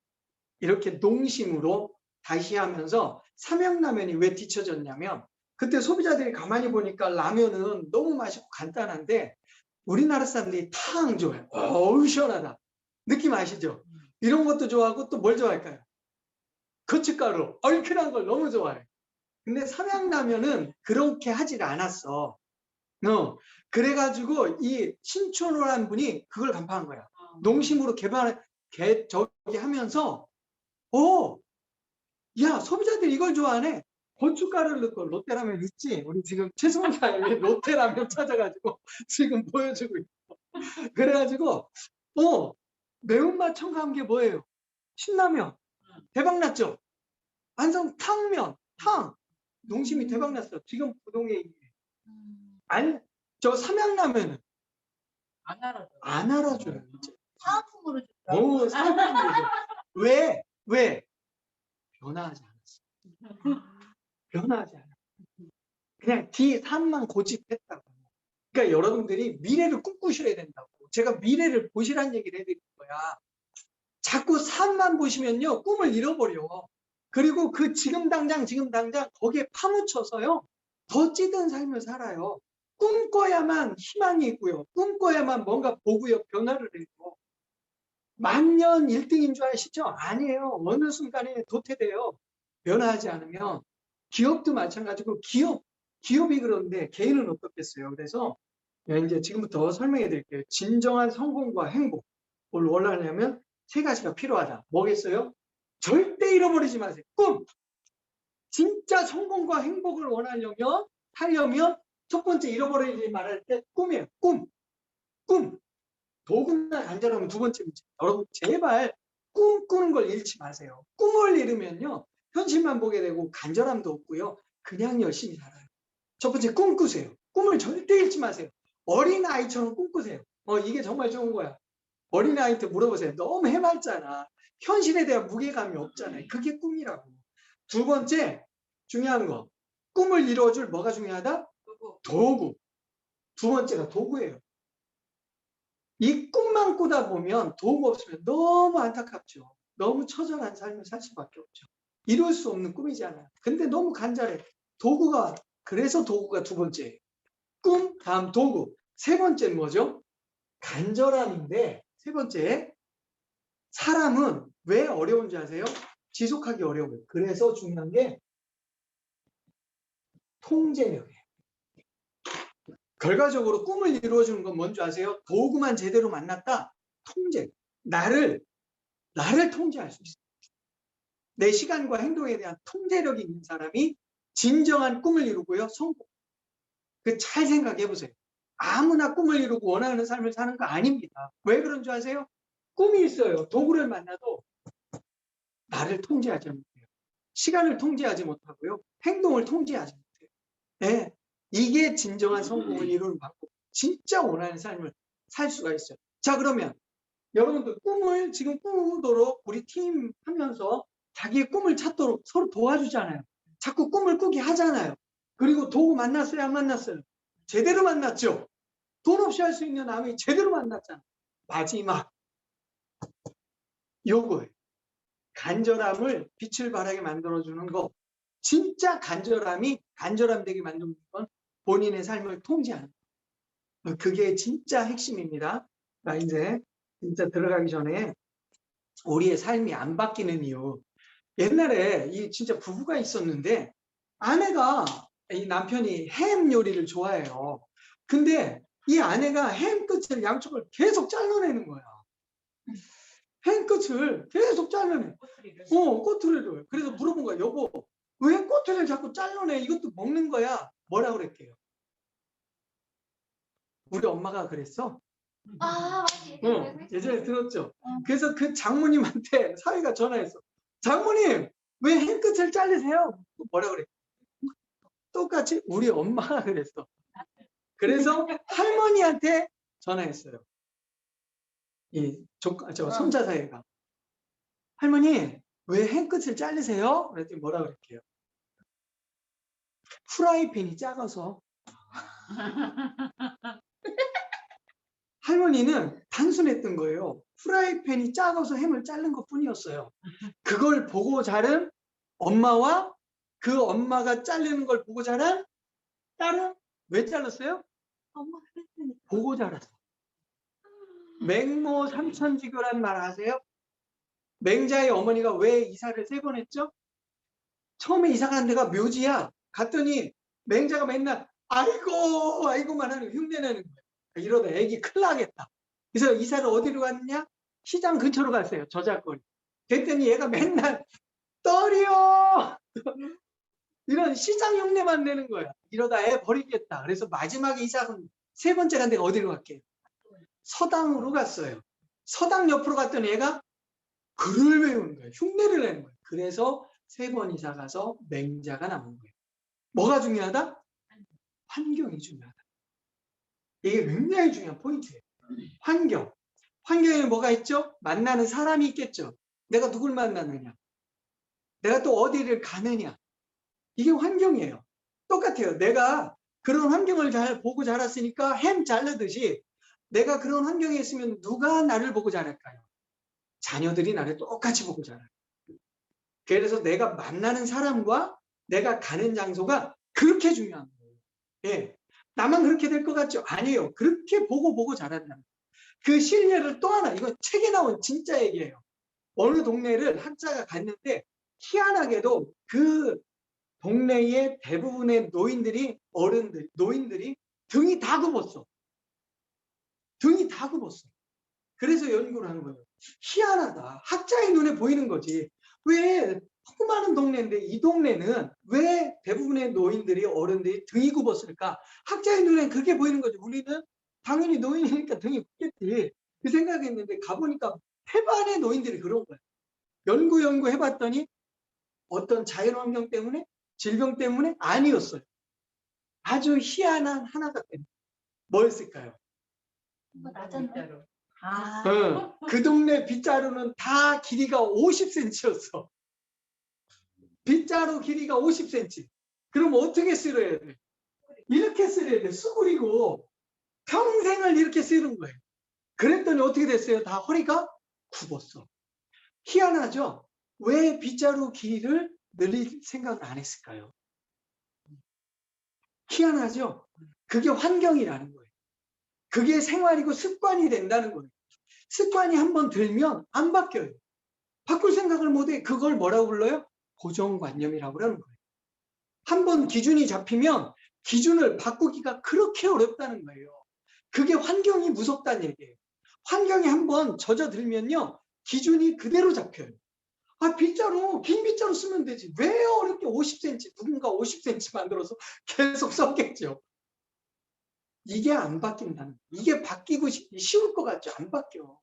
이렇게 농심으로 다시 하면서 삼양라면이 왜 뒤처졌냐면 그때 소비자들이 가만히 보니까 라면은 너무 맛있고 간단한데 우리나라 사람들이 탕 좋아해요. 어우 시원하다. 느낌 아시죠? 이런 것도 좋아하고 또 뭘 좋아할까요? 고춧가루, 얼큰한 걸 너무 좋아해. 근데 삼양라면은 그렇게 하질 않았어. 그래가지고 이 신춘호라는 분이 그걸 간파한 거야. 농심으로 저기 하면서 야 소비자들이 이걸 좋아하네. 고춧가루를 넣고 롯데라면 있지. 우리 지금 최승원 사장님이 롯데라면 찾아가지고 지금 보여주고 있어. 그래가지고 매운맛 첨가한 게 뭐예요? 신라면. 대박났죠? 안성 탕면, 탕. 농심이 대박 났어. 지금 부동의 저 삼양라면은 안 알아줘. 안 알아줘요. 이제. 사은품으로 주더라고. 상품이죠. 왜? 변화하지 않았어. 변화하지 않았어. 그냥 뒤 삶만 고집했다고. 그러니까 여러분들이 미래를 꿈꾸셔야 된다고. 제가 미래를 보시라는 얘기를 해드릴 거야. 자꾸 삶만 보시면요, 꿈을 잃어버려. 그리고 그 지금 당장 거기에 파묻혀서요, 더 찌든 삶을 살아요. 꿈꿔야만 희망이 있고요. 꿈꿔야만 뭔가 보고요, 변화를 해요. 만년 1등인 줄 아시죠? 아니에요. 어느 순간에 도태돼요. 변화하지 않으면. 기업도 마찬가지고, 기업이 그런데 개인은 어떻겠어요? 그래서 이제 지금부터 설명해 드릴게요. 진정한 성공과 행복을 원하려면 세 가지가 필요하다. 뭐겠어요? 절대 잃어버리지 마세요. 꿈! 진짜 성공과 행복을 하려면 첫 번째 잃어버리지 말할 때 꿈이에요. 꿈! 도구나 간절하면 두 번째 문제. 여러분 제발 꿈꾸는 걸 잃지 마세요. 꿈을 잃으면요, 현실만 보게 되고 간절함도 없고요, 그냥 열심히 살아요. 첫 번째, 꿈꾸세요. 꿈을 절대 잃지 마세요. 어린아이처럼 꿈꾸세요. 이게 정말 좋은 거야. 어린아이한테 물어보세요. 너무 해맑잖아. 현실에 대한 무게감이 없잖아요. 그게 꿈이라고. 두 번째, 중요한 거. 꿈을 이루어줄 뭐가 중요하다? 도구. 두 번째가 도구예요. 이 꿈만 꾸다 보면 도구 없으면 너무 안타깝죠. 너무 처절한 삶을 살 수밖에 없죠. 이룰 수 없는 꿈이잖아요. 근데 너무 간절해. 그래서 도구가 두 번째예요. 꿈, 다음 도구. 세 번째는 뭐죠? 간절함인데, 세 번째, 사람은 왜 어려운지 아세요? 지속하기 어려워요. 그래서 중요한 게 통제력이에요. 결과적으로 꿈을 이루어주는 건 뭔지 아세요? 도구만 제대로 만났다? 통제. 나를 통제할 수 있어요. 내 시간과 행동에 대한 통제력이 있는 사람이 진정한 꿈을 이루고요, 성공. 잘 생각해 보세요. 아무나 꿈을 이루고 원하는 삶을 사는 거 아닙니다. 왜 그런 줄 아세요? 꿈이 있어요. 도구를 만나도 나를 통제하지 못해요. 시간을 통제하지 못하고요, 행동을 통제하지 못해요. 네, 이게 진정한 성공을 이루는 방법. 진짜 원하는 삶을 살 수가 있어요. 자, 그러면 여러분들 꿈을 지금 꾸도록 우리 팀 하면서 자기의 꿈을 찾도록 서로 도와주잖아요. 자꾸 꿈을 꾸게 하잖아요. 그리고 도구 만났어요, 안 만났어요? 제대로 만났죠. 돈 없이 할 수 있는 암이 제대로 만났잖아요. 마지막 요거예요. 간절함을 빛을 발하게 만들어주는 거. 진짜 간절함 되게 만드는 건 본인의 삶을 통제하는 거. 그게 진짜 핵심입니다. 자, 이제 진짜 들어가기 전에 우리의 삶이 안 바뀌는 이유. 옛날에 이 진짜 부부가 있었는데, 아내가, 이 남편이 햄 요리를 좋아해요. 근데 이 아내가 햄 끝을 양쪽을 계속 잘라내는 거야. 햄 끝을 계속 잘라내. 꼬투리를. 그래서 물어본 거야. 여보, 왜 꼬투리를 자꾸 잘라내? 이것도 먹는 거야. 뭐라 그랬게요? 우리 엄마가 그랬어? 예전에 들었죠? 그래서 그 장모님한테 사위가 전화했어. 장모님, 왜 햄 끝을 자르세요? 뭐라 그래? 똑같이 우리 엄마가 그랬어. 그래서 할머니한테 전화했어요. 저 손자 사이가. 할머니, 왜 햄 끝을 자르세요? 그랬더니 뭐라 그랬게요? 프라이팬이 작아서. 할머니는 단순했던 거예요. 프라이팬이 작아서 햄을 자른 것 뿐이었어요. 그걸 보고 자른 엄마와 그 엄마가 자르는 걸 보고 자란 딸은 왜 잘랐어요? 엄마가 했으니까. 보고 자랐어. 맹모 삼천지교란 말 아세요? 맹자의 어머니가 왜 이사를 3번 했죠? 처음에 이사 간 데가 묘지야. 갔더니 맹자가 맨날 아이고만 하는 흉내내는 거예요. 이러다 애기 큰일 나겠다. 그래서 이사를 어디로 갔느냐? 시장 근처로 갔어요. 저작거리. 그랬더니 얘가 맨날 떨이요 이런 시장 흉내만 내는 거야. 이러다 애 버리겠다. 그래서 마지막에 이사는 3번째 간 데가 어디로 갈게요? 서당으로 갔어요. 서당 옆으로 갔더니 얘가 글을 외우는 거예요. 흉내를 내는 거예요. 그래서 3번 이사 가서 맹자가 남은 거예요. 뭐가 중요하다? 환경이 중요하다. 이게 굉장히 중요한 포인트예요. 환경. 환경에는 뭐가 있죠? 만나는 사람이 있겠죠. 내가 누굴 만나느냐. 내가 또 어디를 가느냐. 이게 환경이에요. 똑같아요. 내가 그런 환경을 잘 보고 자랐으니까 햄 자르듯이 내가 그런 환경에 있으면 누가 나를 보고 자랄까요? 자녀들이 나를 똑같이 보고 자라요. 그래서 내가 만나는 사람과 내가 가는 장소가 그렇게 중요한 거예요. 예. 나만 그렇게 될 것 같죠? 아니에요. 그렇게 보고 자란다. 그 신뢰를 또 하나, 이거 책에 나온 진짜 얘기예요. 어느 동네를 학자가 갔는데 희한하게도 그 동네의 대부분의 노인들이 등이 다 굽었어. 등이 다 굽었어. 그래서 연구를 한 거예요. 희한하다. 학자의 눈에 보이는 거지. 왜 많은 동네인데 이 동네는 왜 대부분의 어른들이 등이 굽었을까? 학자의 눈에 그렇게 보이는 거지. 우리는 당연히 노인이니까 등이 굽겠지. 그 생각했는데 가보니까 태반의 노인들이 그런 거예요. 연구 해봤더니 어떤 자연환경 때문에, 질병 때문에 아니었어요. 아주 희한한 하나가 때문에. 뭐였을까요? 낮은 그 동네 빗자루는 다 길이가 50cm였어. 빗자루 길이가 50cm. 그럼 어떻게 쓸어야 돼? 이렇게 쓸어야 돼. 수그리고 평생을 이렇게 쓰는 거예요. 그랬더니 어떻게 됐어요? 다 허리가 굽었어. 희한하죠? 왜 빗자루 길이를 늘릴 생각을 안 했을까요? 희한하죠? 그게 환경이라는 거예요. 그게 생활이고 습관이 된다는 거예요. 습관이 한번 들면 안 바뀌어요. 바꿀 생각을 못해. 그걸 뭐라고 불러요? 고정관념이라고 그러는 거예요. 한번 기준이 잡히면 기준을 바꾸기가 그렇게 어렵다는 거예요. 그게 환경이 무섭다는 얘기예요. 환경이 한번 젖어들면요. 기준이 그대로 잡혀요. 빗자루, 긴 빗자루 쓰면 되지. 왜 어렵게 50cm, 누군가 50cm 만들어서 계속 썼겠죠. 이게 안 바뀐다는 거예요. 이게 바뀌고 쉬울 것 같죠? 안 바뀌어.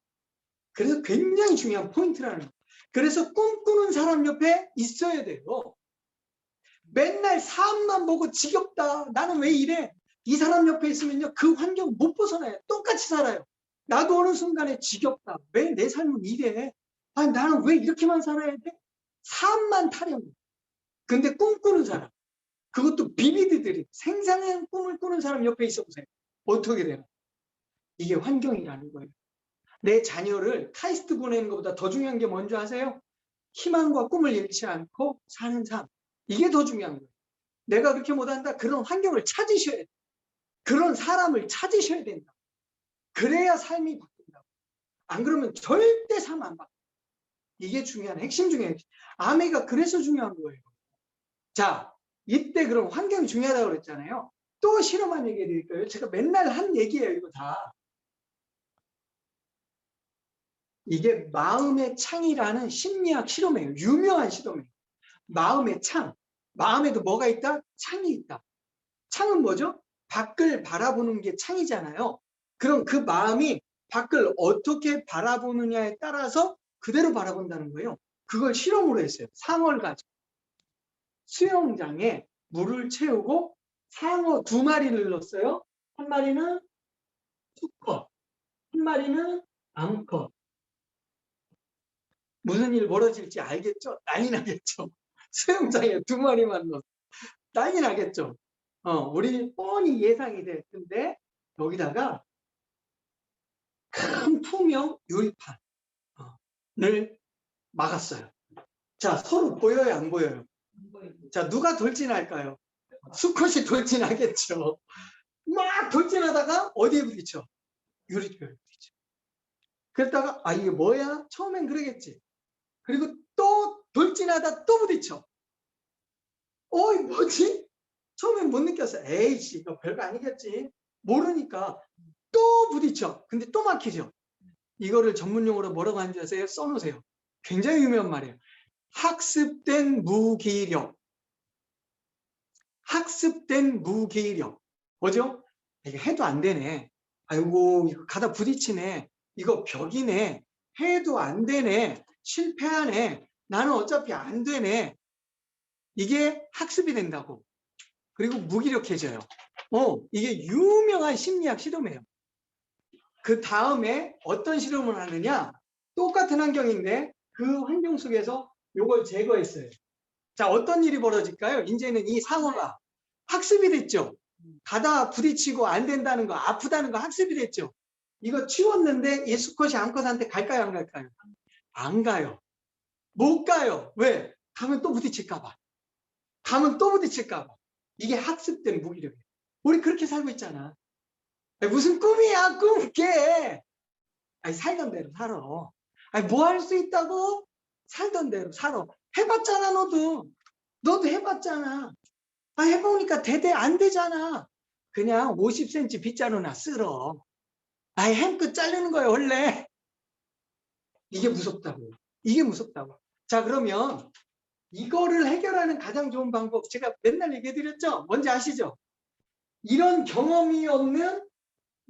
그래서 굉장히 중요한 포인트라는 거예요. 그래서 꿈꾸는 사람 옆에 있어야 돼요. 맨날 삶만 보고 지겹다. 나는 왜 이래? 이 사람 옆에 있으면요. 그 환경 못 벗어나요. 똑같이 살아요. 나도 어느 순간에 지겹다. 왜 내 삶은 이래? 나는 왜 이렇게만 살아야 돼? 삶만 타령해. 근데 꿈꾸는 사람. 그것도 비비드들이 생생한 꿈을 꾸는 사람 옆에 있어 보세요. 어떻게 되나? 이게 환경이라는 거예요. 내 자녀를 카이스트 보내는 것보다 더 중요한 게 뭔지 아세요? 희망과 꿈을 잃지 않고 사는 삶. 이게 더 중요한 거예요. 내가 그렇게 못한다. 그런 환경을 찾으셔야 돼요. 그런 사람을 찾으셔야 된다. 그래야 삶이 바뀐다고. 안 그러면 절대 삶 안 바뀌어요. 이게 중요한 핵심 중에 핵심. 아메가 그래서 중요한 거예요. 자, 이때 그럼 환경이 중요하다고 그랬잖아요. 또 실험한 얘기 해드릴까요? 제가 맨날 한 얘기예요, 이거 다. 이게 마음의 창이라는 심리학 실험이에요. 유명한 실험이에요. 마음의 창. 마음에도 뭐가 있다? 창이 있다. 창은 뭐죠? 밖을 바라보는 게 창이잖아요. 그럼 그 마음이 밖을 어떻게 바라보느냐에 따라서 그대로 바라본다는 거예요. 그걸 실험으로 했어요. 상어를 가지고. 수영장에 물을 채우고 상어 2마리를 넣었어요. 한 마리는 수컷, 한 마리는 암컷. 무슨 일 벌어질지 알겠죠? 난리 나겠죠? 수영장에 2마리만 넣었어. 난리 나겠죠? 우리 뻔히 예상이 돼. 근데 여기다가 큰 투명 유리판을 막았어요. 자, 서로 보여요, 안 보여요? 자, 누가 돌진할까요? 수컷이 돌진하겠죠. 막 돌진하다가 어디에 부딪혀? 유리뼈에 부딪혀. 그랬다가 이게 뭐야? 처음엔 그러겠지. 그리고 또 돌진하다 또 부딪혀. 이거 뭐지? 처음엔 못 느꼈어. 에이씨, 이거 별거 아니겠지. 모르니까 또 부딪혀. 근데 또 막히죠. 이거를 전문용어로 뭐라고 하는지 아세요? 써놓으세요. 굉장히 유명한 말이에요. 학습된 무기력. 학습된 무기력. 뭐죠? 이거 해도 안 되네. 아이고, 이거 가다 부딪히네. 이거 벽이네. 해도 안 되네. 실패하네. 나는 어차피 안 되네. 이게 학습이 된다고. 그리고 무기력해져요. 이게 유명한 심리학 실험이에요. 그 다음에 어떤 실험을 하느냐? 똑같은 환경인데 그 환경 속에서 요걸 제거했어요. 자, 어떤 일이 벌어질까요? 이제는 이 상어가 학습이 됐죠. 가다 부딪히고 안 된다는 거, 아프다는 거 학습이 됐죠. 이거 치웠는데 이 수컷이 암컷한테 갈까요, 안 갈까요? 안 가요. 못 가요. 왜? 가면 또 부딪힐까 봐. 가면 또 부딪힐까 봐. 이게 학습된 무기력이에요. 우리 그렇게 살고 있잖아. 무슨 꿈이야, 꿈 깨. 아니, 살던 대로 살아. 아니, 뭐 할 수 있다고? 살던 대로 살아. 해봤잖아, 너도. 너도 해봤잖아. 아, 해보니까 대대 안 되잖아. 그냥 50cm 빗자루나 쓸어. 아이, 햄끝 자르는 거예요, 원래. 이게 무섭다고. 이게 무섭다고. 자, 그러면 이거를 해결하는 가장 좋은 방법, 제가 맨날 얘기해 드렸죠? 뭔지 아시죠? 이런 경험이 없는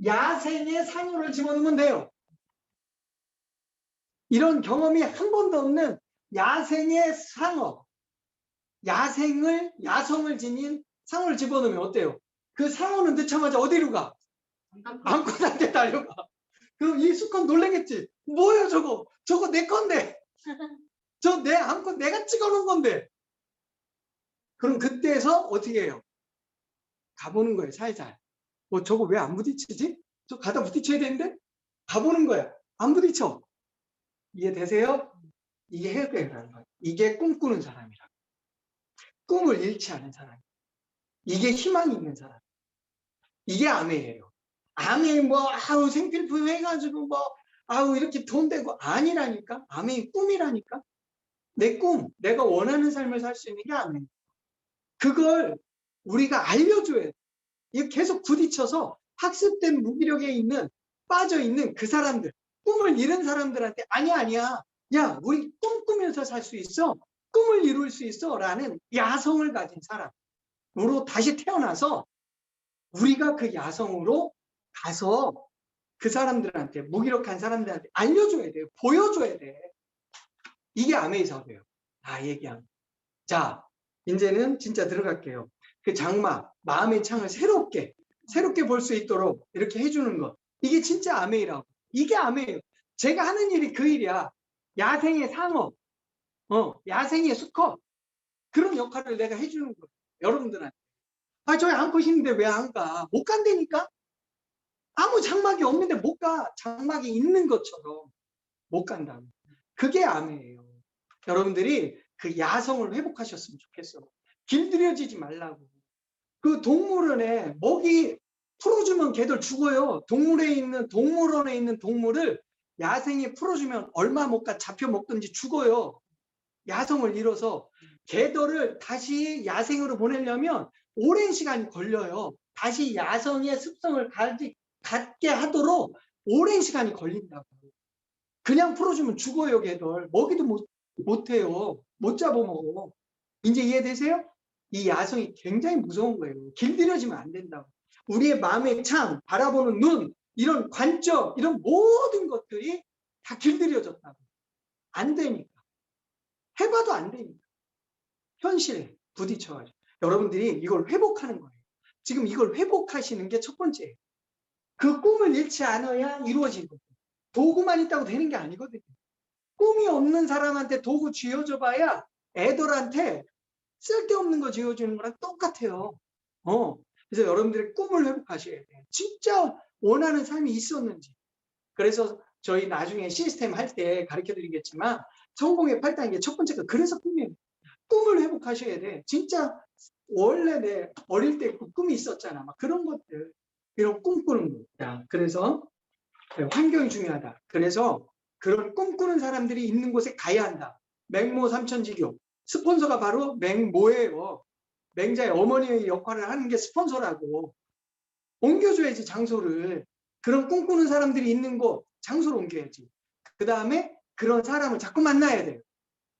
야생의 상어를 집어넣으면 돼요. 이런 경험이 한 번도 없는 야생의 상어, 야성을 지닌 상어를 집어넣으면 어때요? 그 상어는 넣자마자 어디로 가? 암컷한테 달려가. 그럼 이 수컷 놀래겠지? 뭐야 저거? 저거 내 건데. 저 내 암컷 내가 찍어놓은 건데. 그럼 그때서 어떻게 해요? 가보는 거예요, 살살. 저거 왜 안 부딪히지? 저 가다 부딪혀야 되는데? 가보는 거야. 안 부딪혀. 이해되세요? 이게 해결이라는 거예요. 이게 꿈꾸는 사람이라. 꿈을 잃지 않은 사람. 이게 희망이 있는 사람. 이게 아메예요. 아메 생필품 해가지고 이렇게 돈 되고 아니라니까. 아메의 꿈이라니까. 내 꿈, 내가 원하는 삶을 살 수 있는 게 아메. 그걸 우리가 알려줘야 돼. 이거 계속 부딪혀서 학습된 무기력에 빠져 있는 그 사람들, 꿈을 잃은 사람들한테 아니야. 야, 우리 꿈꾸면서 살 수 있어. 꿈을 이룰 수 있어. 라는 야성을 가진 사람으로 다시 태어나서 우리가 그 야성으로 가서 그 사람들한테, 무기력한 사람들한테 알려줘야 돼요. 보여줘야 돼. 이게 아메이 사업이에요. 다 얘기하면. 자, 이제는 진짜 들어갈게요. 그 장막, 마음의 창을 새롭게 볼 수 있도록 이렇게 해주는 것. 이게 진짜 아메이라고. 이게 아메이에요. 제가 하는 일이 그 일이야. 야생의 상어, 야생의 수컷. 그런 역할을 내가 해주는 거예요. 여러분들한테. 아, 저기 암컷 있는데 왜 안 가? 못 간다니까? 아무 장막이 없는데 못 가. 장막이 있는 것처럼 못 간다고. 그게 아메예요. 여러분들이 그 야성을 회복하셨으면 좋겠어. 길들여지지 말라고. 그 동물원에 먹이 풀어주면 걔들 죽어요. 동물원에 있는 동물을 야생에 풀어주면 얼마 못 가 잡혀 먹든지 죽어요. 야성을 잃어서. 걔들을 다시 야생으로 보내려면 오랜 시간이 걸려요. 다시 야성의 습성을 갖게 하도록 오랜 시간이 걸린다고. 그냥 풀어주면 죽어요, 걔들. 먹이도 못해요. 못 잡아먹어. 이제 이해되세요? 이 야성이 굉장히 무서운 거예요. 길들여지면 안 된다고. 우리의 마음의 창, 바라보는 눈, 이런 관점, 이런 모든 것들이 다 길들여졌다고. 안 되니까. 해봐도 안 되니까. 현실에 부딪혀가지고. 여러분들이 이걸 회복하는 거예요. 지금 이걸 회복하시는 게 첫 번째예요. 그 꿈을 잃지 않아야 이루어지는 거예요. 도구만 있다고 되는 게 아니거든요. 꿈이 없는 사람한테 도구 쥐어줘 봐야 애들한테 쓸데없는 거 쥐어주는 거랑 똑같아요. 그래서 여러분들의 꿈을 회복하셔야 돼요. 진짜 원하는 삶이 있었는지. 그래서 저희 나중에 시스템 할 때 가르쳐 드리겠지만 성공의 8단계 첫 번째가 그래서 꿈이에요. 꿈을 회복하셔야 돼. 진짜 원래 내 어릴 때 꿈이 있었잖아. 막 그런 것들. 이런 꿈꾸는 거. 그래서 환경이 중요하다. 그래서 그런 꿈꾸는 사람들이 있는 곳에 가야 한다. 맹모 삼천지교. 스폰서가 바로 맹모예요. 맹자의 어머니의 역할을 하는 게 스폰서라고. 옮겨줘야지, 장소를. 그런 꿈꾸는 사람들이 있는 곳, 장소를 옮겨야지. 그 다음에 그런 사람을 자꾸 만나야 돼요.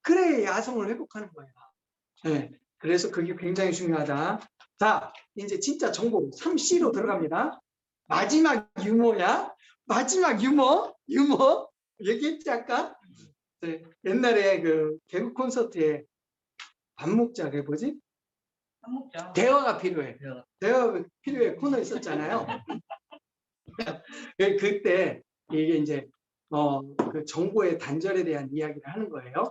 그래야 야성을 회복하는 거예요. 네, 그래서 그게 굉장히 중요하다. 자, 이제 진짜 정보 3C로 들어갑니다. 마지막 유머야. 마지막 유머. 얘기했지 아까? 네, 옛날에 그 개그 콘서트에 밥 먹자, 그게 뭐지? 밥 먹자. 대화가 필요해. 대화가 필요해. 코너 있었잖아요. 그때 이게 이제 그 정보의 단절에 대한 이야기를 하는 거예요.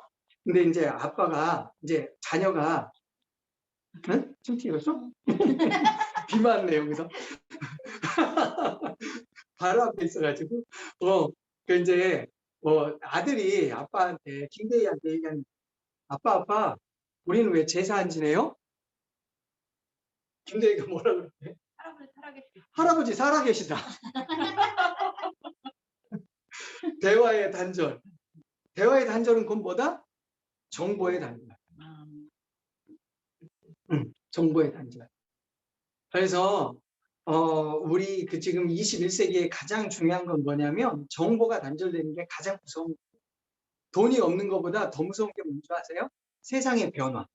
근데 이제 아빠가 이제 자녀가 응? 침 튀겼어? 비 맞네 여기서. 바로 앞에 있어가지고 그 이제 아들이 아빠한테 김대희한테 얘기하는 아빠 우리는 왜 제사 안 지내요? 김대희가 뭐라 그러대? 할아버지 살아계시. 할아버지 살아계시다. 대화의 단절. 대화의 단절은 그건 뭐다? 정보의 단절. 정보의 단절. 그래서 우리 그 지금 21세기에 가장 중요한 건 뭐냐면 정보가 단절되는 게 가장 무서운 거예요. 돈이 없는 것보다 더 무서운 게 뭔지 아세요? 세상의 변화.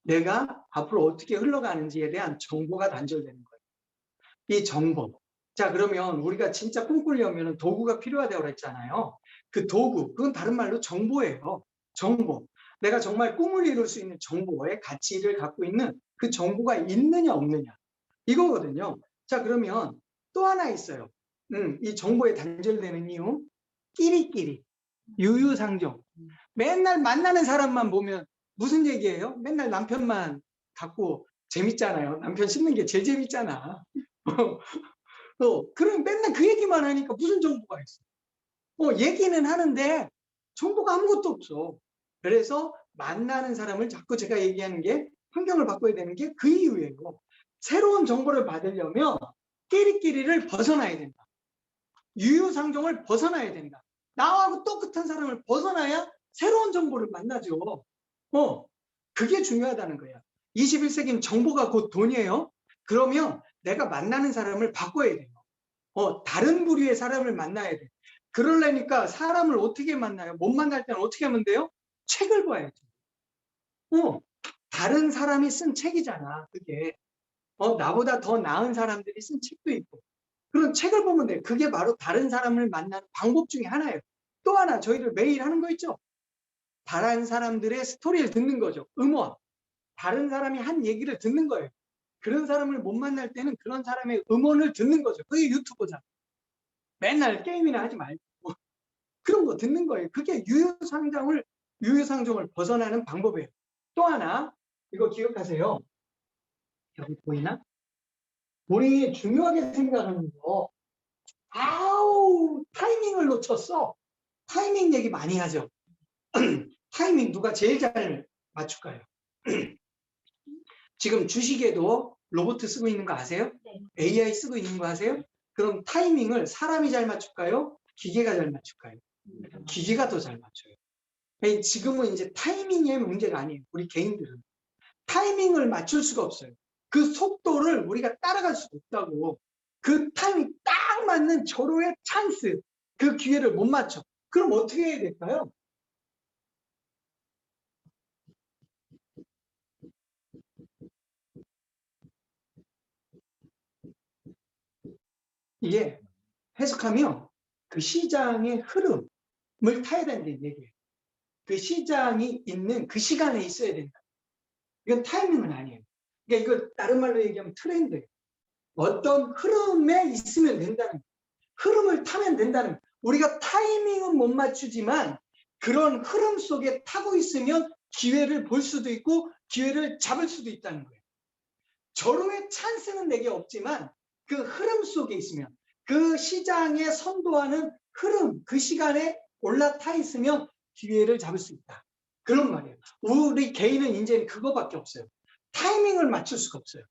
내가 앞으로 어떻게 흘러가는지에 대한 정보가 단절되는 거예요. 이 정보. 자, 그러면 우리가 진짜 꿈꾸려면 도구가 필요하다고 그랬잖아요. 그 도구, 그건 다른 말로 정보예요. 정보. 내가 정말 꿈을 이룰 수 있는 정보의 가치를 갖고 있는 그 정보가 있느냐 없느냐. 이거거든요. 자, 그러면 또 하나 있어요. 이 정보에 단절되는 이유. 끼리끼리. 유유상종. 맨날 만나는 사람만 보면 무슨 얘기예요? 맨날 남편만 갖고 재밌잖아요. 남편 씹는 게 제일 재밌잖아. 그럼 맨날 그 얘기만 하니까 무슨 정보가 있어? 얘기는 하는데 정보가 아무것도 없어. 그래서 만나는 사람을 자꾸 제가 얘기하는 게 환경을 바꿔야 되는 게 그 이유예요. 새로운 정보를 받으려면 끼리끼리를 벗어나야 된다. 유유상종을 벗어나야 된다. 나하고 똑같은 사람을 벗어나야 새로운 정보를 만나죠. 그게 중요하다는 거야. 21세기는 정보가 곧 돈이에요. 그러면 내가 만나는 사람을 바꿔야 돼요. 다른 부류의 사람을 만나야 돼. 그러려니까 사람을 어떻게 만나요? 못 만날 때는 어떻게 하면 돼요? 책을 봐야죠. 다른 사람이 쓴 책이잖아, 그게. 나보다 더 나은 사람들이 쓴 책도 있고. 그런 책을 보면 돼. 그게 바로 다른 사람을 만나는 방법 중에 하나예요. 또 하나, 저희들 매일 하는 거 있죠? 다른 사람들의 스토리를 듣는 거죠. 음원. 다른 사람이 한 얘기를 듣는 거예요. 그런 사람을 못 만날 때는 그런 사람의 음원을 듣는 거죠. 그게 유튜버잖아. 맨날 게임이나 하지 말고. 그런 거 듣는 거예요. 그게 유유상종을 벗어나는 방법이에요. 또 하나, 이거 기억하세요. 여기 보이나? 우리 중요하게 생각하는 거, 타이밍을 놓쳤어. 타이밍 얘기 많이 하죠. 타이밍 누가 제일 잘 맞출까요? 지금 주식에도 로봇 쓰고 있는 거 아세요? 네. AI 쓰고 있는 거 아세요? 그럼 타이밍을 사람이 잘 맞출까요? 기계가 잘 맞출까요? 기계가 더 잘 맞춰요. 지금은 이제 타이밍의 문제가 아니에요. 우리 개인들은. 타이밍을 맞출 수가 없어요. 그 속도를 우리가 따라갈 수가 없다고. 그 타이밍 딱 맞는 절호의 찬스, 그 기회를 못 맞춰. 그럼 어떻게 해야 될까요? 이게 해석하면 그 시장의 흐름을 타야 된다는 얘기예요. 그 시장이 있는 그 시간에 있어야 된다. 이건 타이밍은 아니에요. 그러니까 이거 다른 말로 얘기하면 트렌드예요. 어떤 흐름에 있으면 된다는 거예요. 흐름을 타면 된다는 거예요. 우리가 타이밍은 못 맞추지만 그런 흐름 속에 타고 있으면 기회를 볼 수도 있고 기회를 잡을 수도 있다는 거예요. 절호의 찬스는 내게 없지만 그 흐름 속에 있으면 그 시장에 선도하는 흐름, 그 시간에 올라타 있으면 기회를 잡을 수 있다. 그런 말이에요. 우리 개인은 이제는 그거밖에 없어요. 타이밍을 맞출 수가 없어요.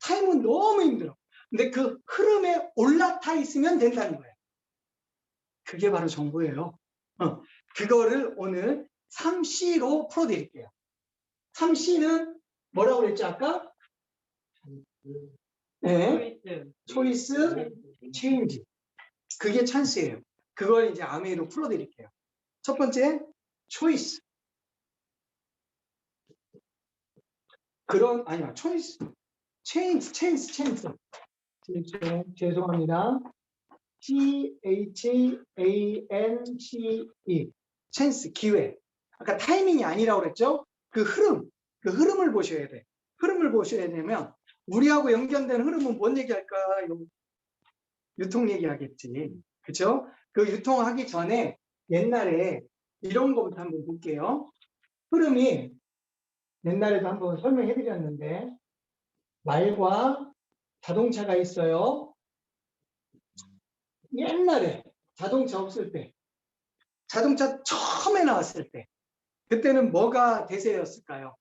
타이밍은 너무 힘들어. 근데 그 흐름에 올라타 있으면 된다는 거예요. 그게 바로 정보예요. 그거를 오늘 3C로 풀어드릴게요. 3C는 뭐라고 그랬죠 아까? 네. 초이스, 체인지. 그게 찬스예요. 그걸 이제 아메이로 풀어드릴게요. 첫 번째, 초이스. 초이스. 체인지. 죄송합니다. CHANCE. 찬스, 기회. 아까 타이밍이 아니라고 그랬죠? 그 흐름을 보셔야 돼. 흐름을 보셔야 되면 우리하고 연결된 흐름은 뭔 얘기할까요? 유통 얘기하겠지. 그죠? 그 유통하기 전에 옛날에 이런 거부터 한번 볼게요. 흐름이 옛날에도 한번 설명해 드렸는데 말과 자동차가 있어요. 옛날에 자동차 없을 때, 자동차 처음에 나왔을 때, 그때는 뭐가 대세였을까요?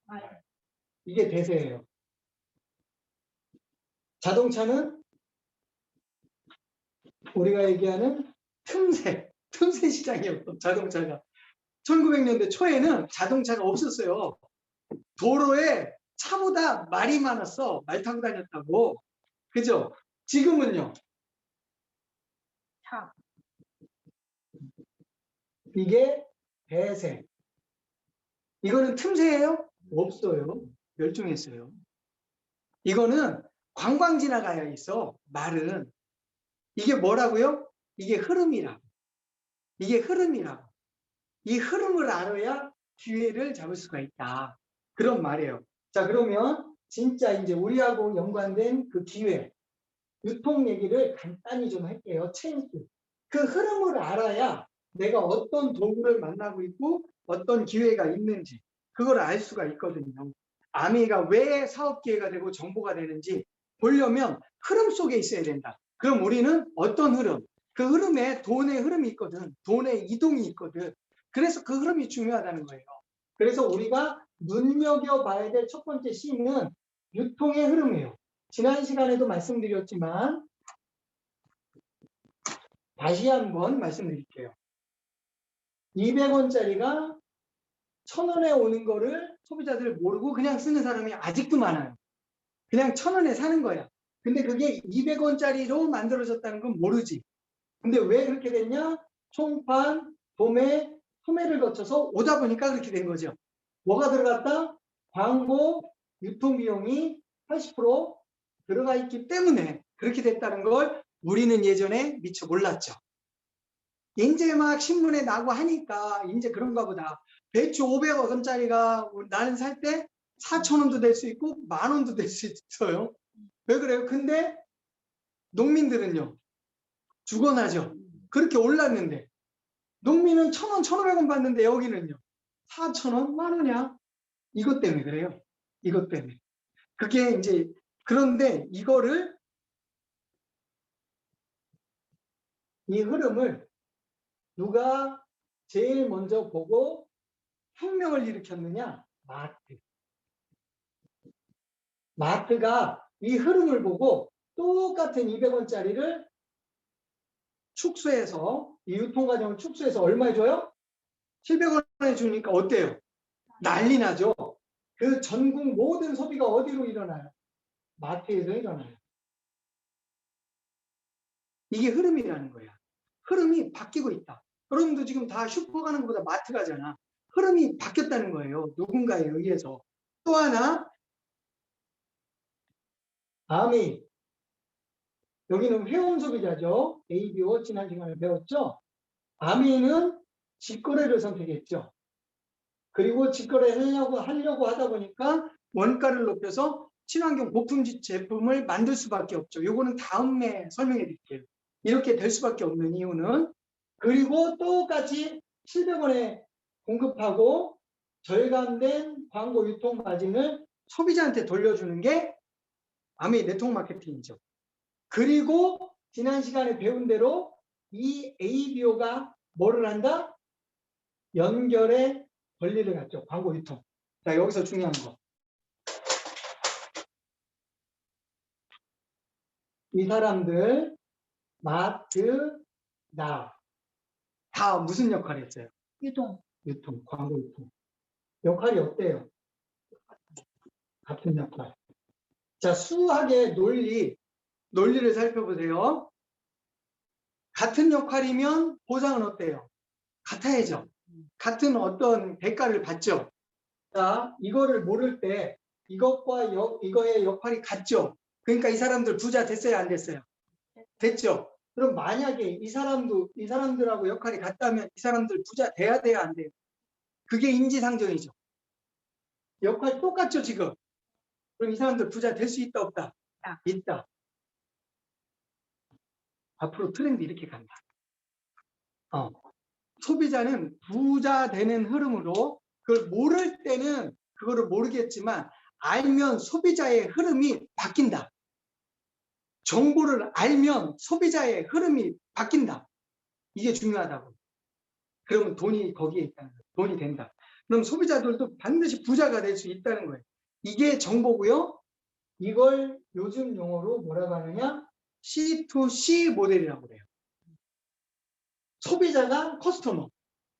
이게 대세예요. 자동차는 우리가 얘기하는 틈새 시장이었어, 자동차가. 1900년대 초에는 자동차가 없었어요. 도로에 차보다 말이 많았어. 말 타고 다녔다고. 그죠? 지금은요? 차. 이게 대세. 이거는 틈새예요? 없어요. 멸종했어요. 이거는 관광 지나가야 있어. 말은. 이게 뭐라고요? 이게 흐름이라고. 이게 흐름이라고. 이 흐름을 알아야 기회를 잡을 수가 있다. 그런 말이에요. 자, 그러면 진짜 이제 우리하고 연관된 그 기회, 유통 얘기를 간단히 좀 할게요. 체인스. 그 흐름을 알아야 내가 어떤 도구를 만나고 있고 어떤 기회가 있는지 그걸 알 수가 있거든요. 아미가 왜 사업 기회가 되고 정보가 되는지 보려면 흐름 속에 있어야 된다. 그럼 우리는 어떤 흐름? 그 흐름에 돈의 흐름이 있거든. 돈의 이동이 있거든. 그래서 그 흐름이 중요하다는 거예요. 그래서 우리가 눈여겨봐야 될 첫 번째 C는 유통의 흐름이에요. 지난 시간에도 말씀드렸지만 다시 한번 말씀드릴게요. 200원짜리가 1000원에 오는 거를 소비자들 모르고 그냥 쓰는 사람이 아직도 많아요. 그냥 1000원에 사는 거야. 근데 그게 200원짜리로 만들어졌다는 건 모르지. 근데 왜 그렇게 됐냐? 총판, 도매, 소매를 거쳐서 오다 보니까 그렇게 된 거죠. 뭐가 들어갔다? 광고, 유통비용이 80% 들어가 있기 때문에 그렇게 됐다는 걸 우리는 예전에 미처 몰랐죠. 이제 막 신문에 나고 하니까 이제 그런가 보다. 배추 500원짜리가 나는 살 때 4,000원도 될 수 있고 10,000원도 될 수 있어요. 왜 그래요? 근데 농민들은요. 죽어나죠. 그렇게 올랐는데 농민은 1,000원, 1,500원 받는데 여기는요. 4,000원, 10,000원이야. 이것 때문에 그래요. 이것 때문에. 그게 이제 그런데 이거를 이 흐름을 누가 제일 먼저 보고 혁명을 일으켰느냐? 마트. 마트가 이 흐름을 보고 똑같은 200원짜리를 축소해서 이 유통과정을 축소해서 얼마에 줘요? 700원에 주니까 어때요? 난리 나죠. 그 전국 모든 소비가 어디로 일어나요? 마트에서 일어나요. 이게 흐름이라는 거야. 흐름이 바뀌고 있다. 여러분도 지금 다 슈퍼 가는 것보다 마트 가잖아. 흐름이 바뀌었다는 거예요. 누군가에 의해서. 또 하나, 아미. 여기는 회원 소비자죠. ABO 지난 시간에 배웠죠. 아미는 직거래를 선택했죠. 그리고 직거래하려고 하다 보니까 원가를 높여서 친환경 고품질 제품을 만들 수밖에 없죠. 요거는 다음에 설명해 드릴게요. 이렇게 될 수밖에 없는 이유는 그리고 똑같이 700원에 공급하고 절감된 광고 유통 마진을 소비자한테 돌려주는 게 아미 네트워크 마케팅이죠. 그리고 지난 시간에 배운 대로 이 ABO가 뭐를 한다? 연결의 권리를 갖죠. 광고 유통. 자, 여기서 중요한 거. 이 사람들 마트, 다 무슨 역할을 했어요? 유통, 광고 유통. 역할이 어때요? 같은 역할. 자, 수학의 논리를 살펴보세요. 같은 역할이면 보상은 어때요? 같아야죠. 같은 어떤 대가를 받죠. 자, 이거를 모를 때 이것과 이거의 역할이 같죠. 그러니까 이 사람들 부자 됐어요, 안 됐어요? 됐죠. 그럼 만약에 이 사람들하고 역할이 같다면 이 사람들 부자 돼야 돼요, 안 돼요? 그게 인지상정이죠. 역할 똑같죠, 지금? 그럼 이 사람들 부자 될 수 있다, 없다? 있다. 앞으로 트렌드 이렇게 간다. 소비자는 부자 되는 흐름으로 그걸 모를 때는 그거를 모르겠지만 알면 소비자의 흐름이 바뀐다. 정보를 알면 소비자의 흐름이 바뀐다. 이게 중요하다고. 그러면 돈이 거기에 있다는 거예요. 돈이 된다. 그럼 소비자들도 반드시 부자가 될 수 있다는 거예요. 이게 정보고요. 이걸 요즘 용어로 뭐라고 하느냐? C2C 모델이라고 그래요. 소비자가 커스터머,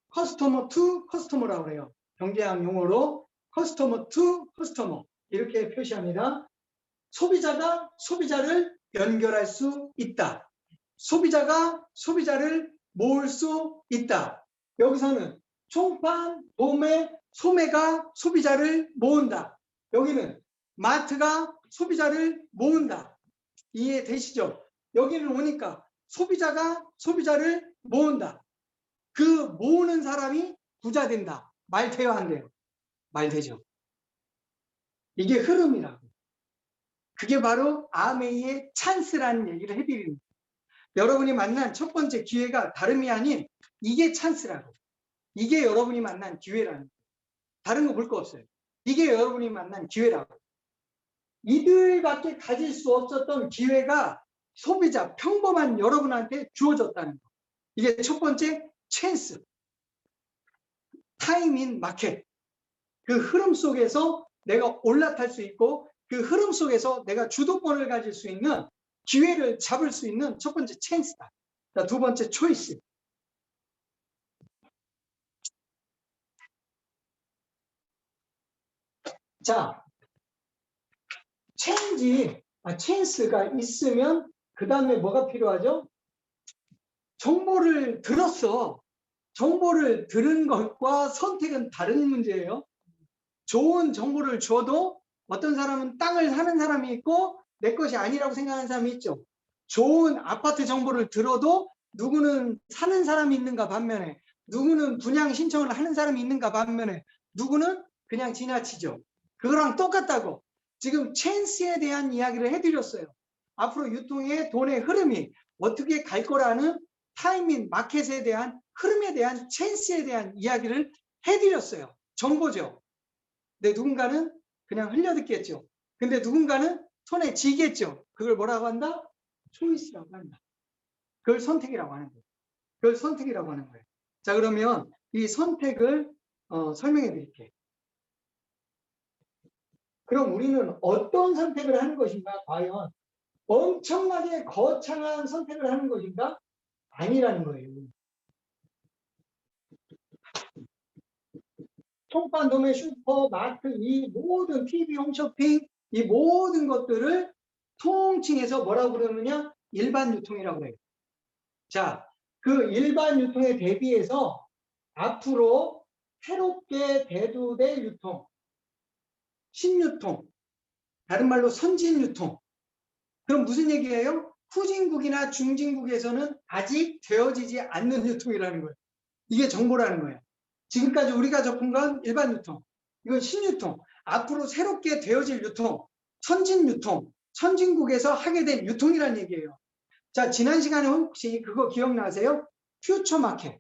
커스터머 투 커스터머라고 그래요. 경제학 용어로 커스터머 투 커스터머 이렇게 표시합니다. 소비자가 소비자를 연결할 수 있다. 소비자가 소비자를 모을 수 있다. 여기서는 총판, 도매, 소매가 소비자를 모은다. 여기는 마트가 소비자를 모은다. 이해되시죠? 여기는 오니까 소비자가 소비자를 모은다. 그 모으는 사람이 부자 된다. 말 돼요, 안 돼요? 말 되죠. 이게 흐름이라고. 그게 바로 아메이의 찬스라는 얘기를 해드리는 거예요. 여러분이 만난 첫 번째 기회가 다름이 아닌 이게 찬스라고. 이게 여러분이 만난 기회라는 거예요. 다른 거 볼 거 없어요. 이게 여러분이 만난 기회라고. 이들밖에 가질 수 없었던 기회가 소비자, 평범한 여러분한테 주어졌다는 거. 이게 첫 번째 찬스. 타임인 마켓. 그 흐름 속에서 내가 올라탈 수 있고 그 흐름 속에서 내가 주도권을 가질 수 있는 기회를 잡을 수 있는 첫 번째 찬스다. 자, 두 번째 초이스. 자, 찬스가 있으면 그 다음에 뭐가 필요하죠? 정보를 들었어. 정보를 들은 것과 선택은 다른 문제예요. 좋은 정보를 줘도 어떤 사람은 땅을 사는 사람이 있고 내 것이 아니라고 생각하는 사람이 있죠. 좋은 아파트 정보를 들어도 누구는 사는 사람이 있는가 반면에 누구는 분양 신청을 하는 사람이 있는가 반면에 누구는 그냥 지나치죠. 그거랑 똑같다고. 지금 찬스에 대한 이야기를 해드렸어요. 앞으로 유통의 돈의 흐름이 어떻게 갈 거라는 타이밍 마켓에 대한 흐름에 대한 찬스에 대한 이야기를 해드렸어요. 정보죠. 근데 누군가는 그냥 흘려듣겠죠. 근데 누군가는 손에 쥐겠죠. 그걸 뭐라고 한다? 초이스라고 한다. 그걸 선택이라고 하는 거예요. 그걸 선택이라고 하는 거예요. 자, 그러면 이 선택을 설명해 드릴게요. 그럼 우리는 어떤 선택을 하는 것인가? 과연 엄청나게 거창한 선택을 하는 것인가? 아니라는 거예요. 총판, 도매, 슈퍼, 마트, 이 모든 TV, 홈쇼핑, 이 모든 것들을 통칭해서 뭐라고 부르느냐? 일반 유통이라고 해요. 자, 그 일반 유통에 대비해서 앞으로 새롭게 대두될 유통, 신유통, 다른 말로 선진유통. 그럼 무슨 얘기예요? 후진국이나 중진국에서는 아직 되어지지 않는 유통이라는 거예요. 이게 정보라는 거예요. 지금까지 우리가 접한 건 일반 유통, 이건 신유통, 앞으로 새롭게 되어질 유통, 선진유통, 선진국에서 하게 된 유통이라는 얘기예요. 자, 지난 시간에 혹시 그거 기억나세요? 퓨처마켓,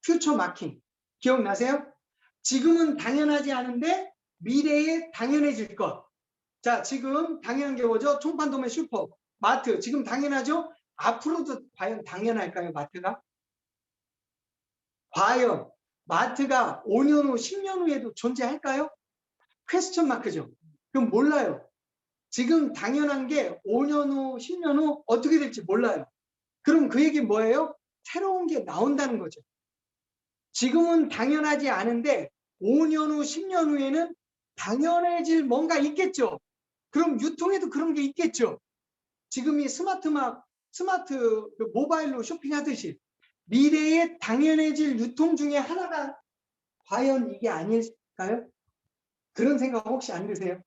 퓨처마킹 기억나세요? 지금은 당연하지 않은데 미래에 당연해질 것. 자, 지금 당연한 게 뭐죠? 총판, 도매, 슈퍼, 마트. 지금 당연하죠? 앞으로도 과연 당연할까요, 마트가? 과연 마트가 5년 후, 10년 후에도 존재할까요? 퀘스천 마크죠. 그럼 몰라요. 지금 당연한 게 5년 후, 10년 후 어떻게 될지 몰라요. 그럼 그 얘기 뭐예요? 새로운 게 나온다는 거죠. 지금은 당연하지 않은데 5년 후, 10년 후에는 당연해질 뭔가 있겠죠. 그럼 유통에도 그런 게 있겠죠. 지금 이 스마트 모바일로 쇼핑하듯이 미래에 당연해질 유통 중에 하나가 과연 이게 아닐까요? 그런 생각 혹시 안 드세요?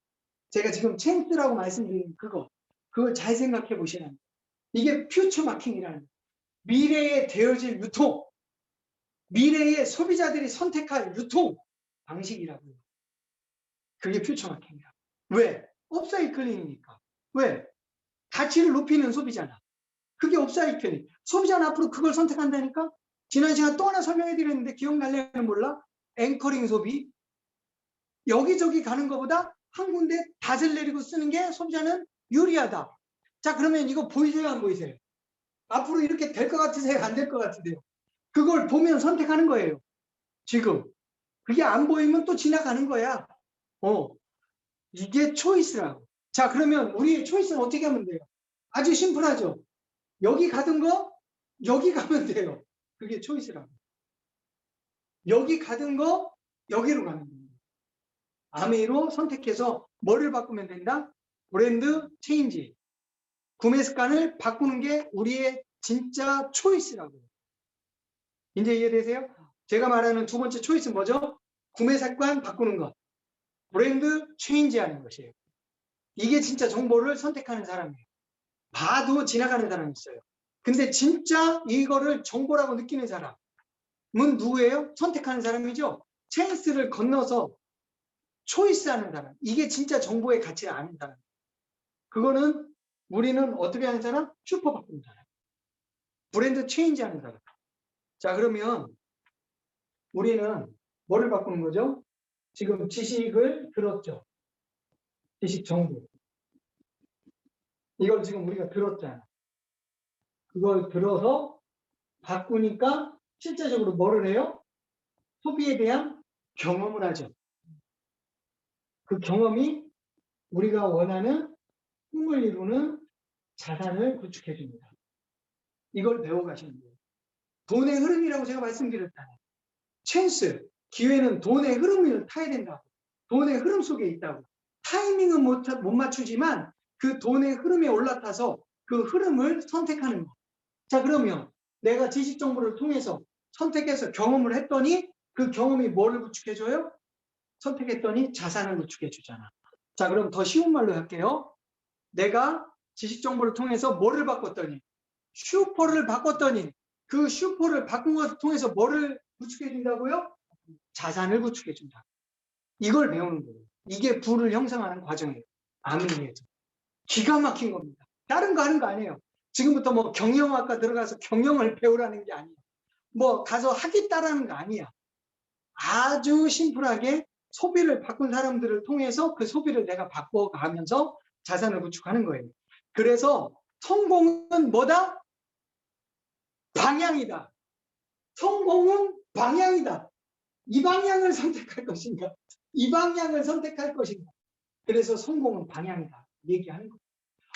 제가 지금 찬스라고 말씀드린 그걸 잘 생각해 보시라는 거예요. 이게 퓨처 마킹이라는 거예요. 미래에 되어질 유통, 미래에 소비자들이 선택할 유통, 방식이라고요. 그게 퓨처 마케팅이야. 왜? 업사이클링이니까. 왜? 가치를 높이는 소비잖아. 그게 업사이클링. 소비자는 앞으로 그걸 선택한다니까? 지난 시간 또 하나 설명해 드렸는데 기억날려는 몰라? 앵커링 소비. 여기저기 가는 것보다 한 군데 닷을 내리고 쓰는 게 소비자는 유리하다. 자, 그러면 이거 보이세요? 안 보이세요? 앞으로 이렇게 될 것 같으세요? 안 될 것 같으세요? 그걸 보면 선택하는 거예요. 지금. 그게 안 보이면 또 지나가는 거야. 이게 초이스라고. 자, 그러면 우리의 초이스는 어떻게 하면 돼요? 아주 심플하죠? 여기 가던 거, 여기 가면 돼요. 그게 초이스라고. 여기 가던 거, 여기로 가는 거예요. 아메이로 선택해서 뭐를 바꾸면 된다? 브랜드 체인지. 구매 습관을 바꾸는 게 우리의 진짜 초이스라고. 이제 이해되세요? 제가 말하는 두 번째 초이스 뭐죠? 구매 습관 바꾸는 것. 브랜드 체인지 하는 것이에요. 이게 진짜 정보를 선택하는 사람이에요. 봐도 지나가는 사람이 있어요. 근데 진짜 이거를 정보라고 느끼는 사람은 누구예요? 선택하는 사람이죠. 체인스를 건너서 초이스하는 사람. 이게 진짜 정보의 가치를 아는 사람. 그거는 우리는 어떻게 하는 사람? 슈퍼 바꾸는 사람. 브랜드 체인지 하는 사람. 자, 그러면 우리는 뭐를 바꾸는 거죠? 지금 지식을 들었죠. 지식 정보. 이걸 지금 우리가 들었잖아. 그걸 들어서 바꾸니까 실제적으로 뭐를 해요? 소비에 대한 경험을 하죠. 그 경험이 우리가 원하는 꿈을 이루는 자산을 구축해 줍니다. 이걸 배워가시는 거예요. 돈의 흐름이라고 제가 말씀드렸잖아요. 찬스, 기회는 돈의 흐름을 타야 된다고. 돈의 흐름 속에 있다고. 타이밍은 못 맞추지만 그 돈의 흐름에 올라타서 그 흐름을 선택하는 거. 자, 그러면 내가 지식 정보를 통해서 선택해서 경험을 했더니 그 경험이 뭐를 구축해줘요? 선택했더니 자산을 구축해주잖아. 자, 그럼 더 쉬운 말로 할게요. 내가 지식 정보를 통해서 뭐를 바꿨더니 슈퍼를 바꿨더니 그 슈퍼를 바꾼 것을 통해서 뭐를 구축해준다고요? 자산을 구축해준다. 이걸 배우는 거예요. 이게 부를 형성하는 과정이에요. 아멘이죠. 기가 막힌 겁니다. 다른 거 하는 거 아니에요. 지금부터 뭐 경영학과 들어가서 경영을 배우라는 게 아니에요. 뭐 가서 하겠다라는 거 아니야. 아주 심플하게 소비를 바꾼 사람들을 통해서 그 소비를 내가 바꿔가면서 자산을 구축하는 거예요. 그래서 성공은 뭐다? 방향이다. 성공은 방향이다. 이 방향을 선택할 것인가? 이 방향을 선택할 것인가? 그래서 성공은 방향이다. 얘기하는 거예요.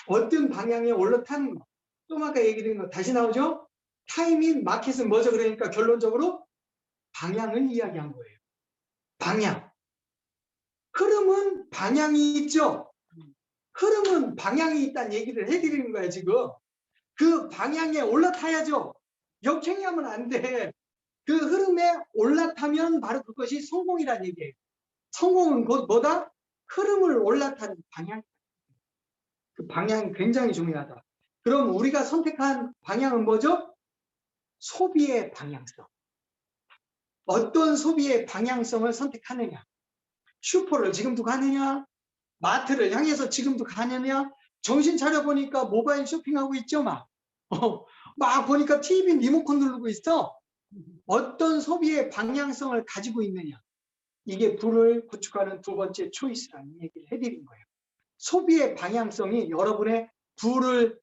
어떤 방향에 올라타는 거. 또 아까 얘기드린 거 다시 나오죠? 타이밍, 마켓은 뭐죠? 그러니까 결론적으로 방향을 이야기한 거예요. 방향. 흐름은 방향이 있죠? 흐름은 방향이 있다는 얘기를 해드리는 거예요, 지금. 그 방향에 올라타야죠. 역행하면 안 돼. 그 흐름에 올라타면 바로 그것이 성공이라는 얘기예요. 성공은 곧 뭐다? 흐름을 올라타는 방향. 그 방향이 굉장히 중요하다. 그럼 우리가 선택한 방향은 뭐죠? 소비의 방향성. 어떤 소비의 방향성을 선택하느냐? 슈퍼를 지금도 가느냐? 마트를 향해서 지금도 가느냐? 정신 차려보니까 모바일 쇼핑하고 있죠, 막. 막 보니까 TV 리모컨 누르고 있어. 어떤 소비의 방향성을 가지고 있느냐? 이게 부를 구축하는 두 번째 초이스라는 얘기를 해드린 거예요. 소비의 방향성이 여러분의 부를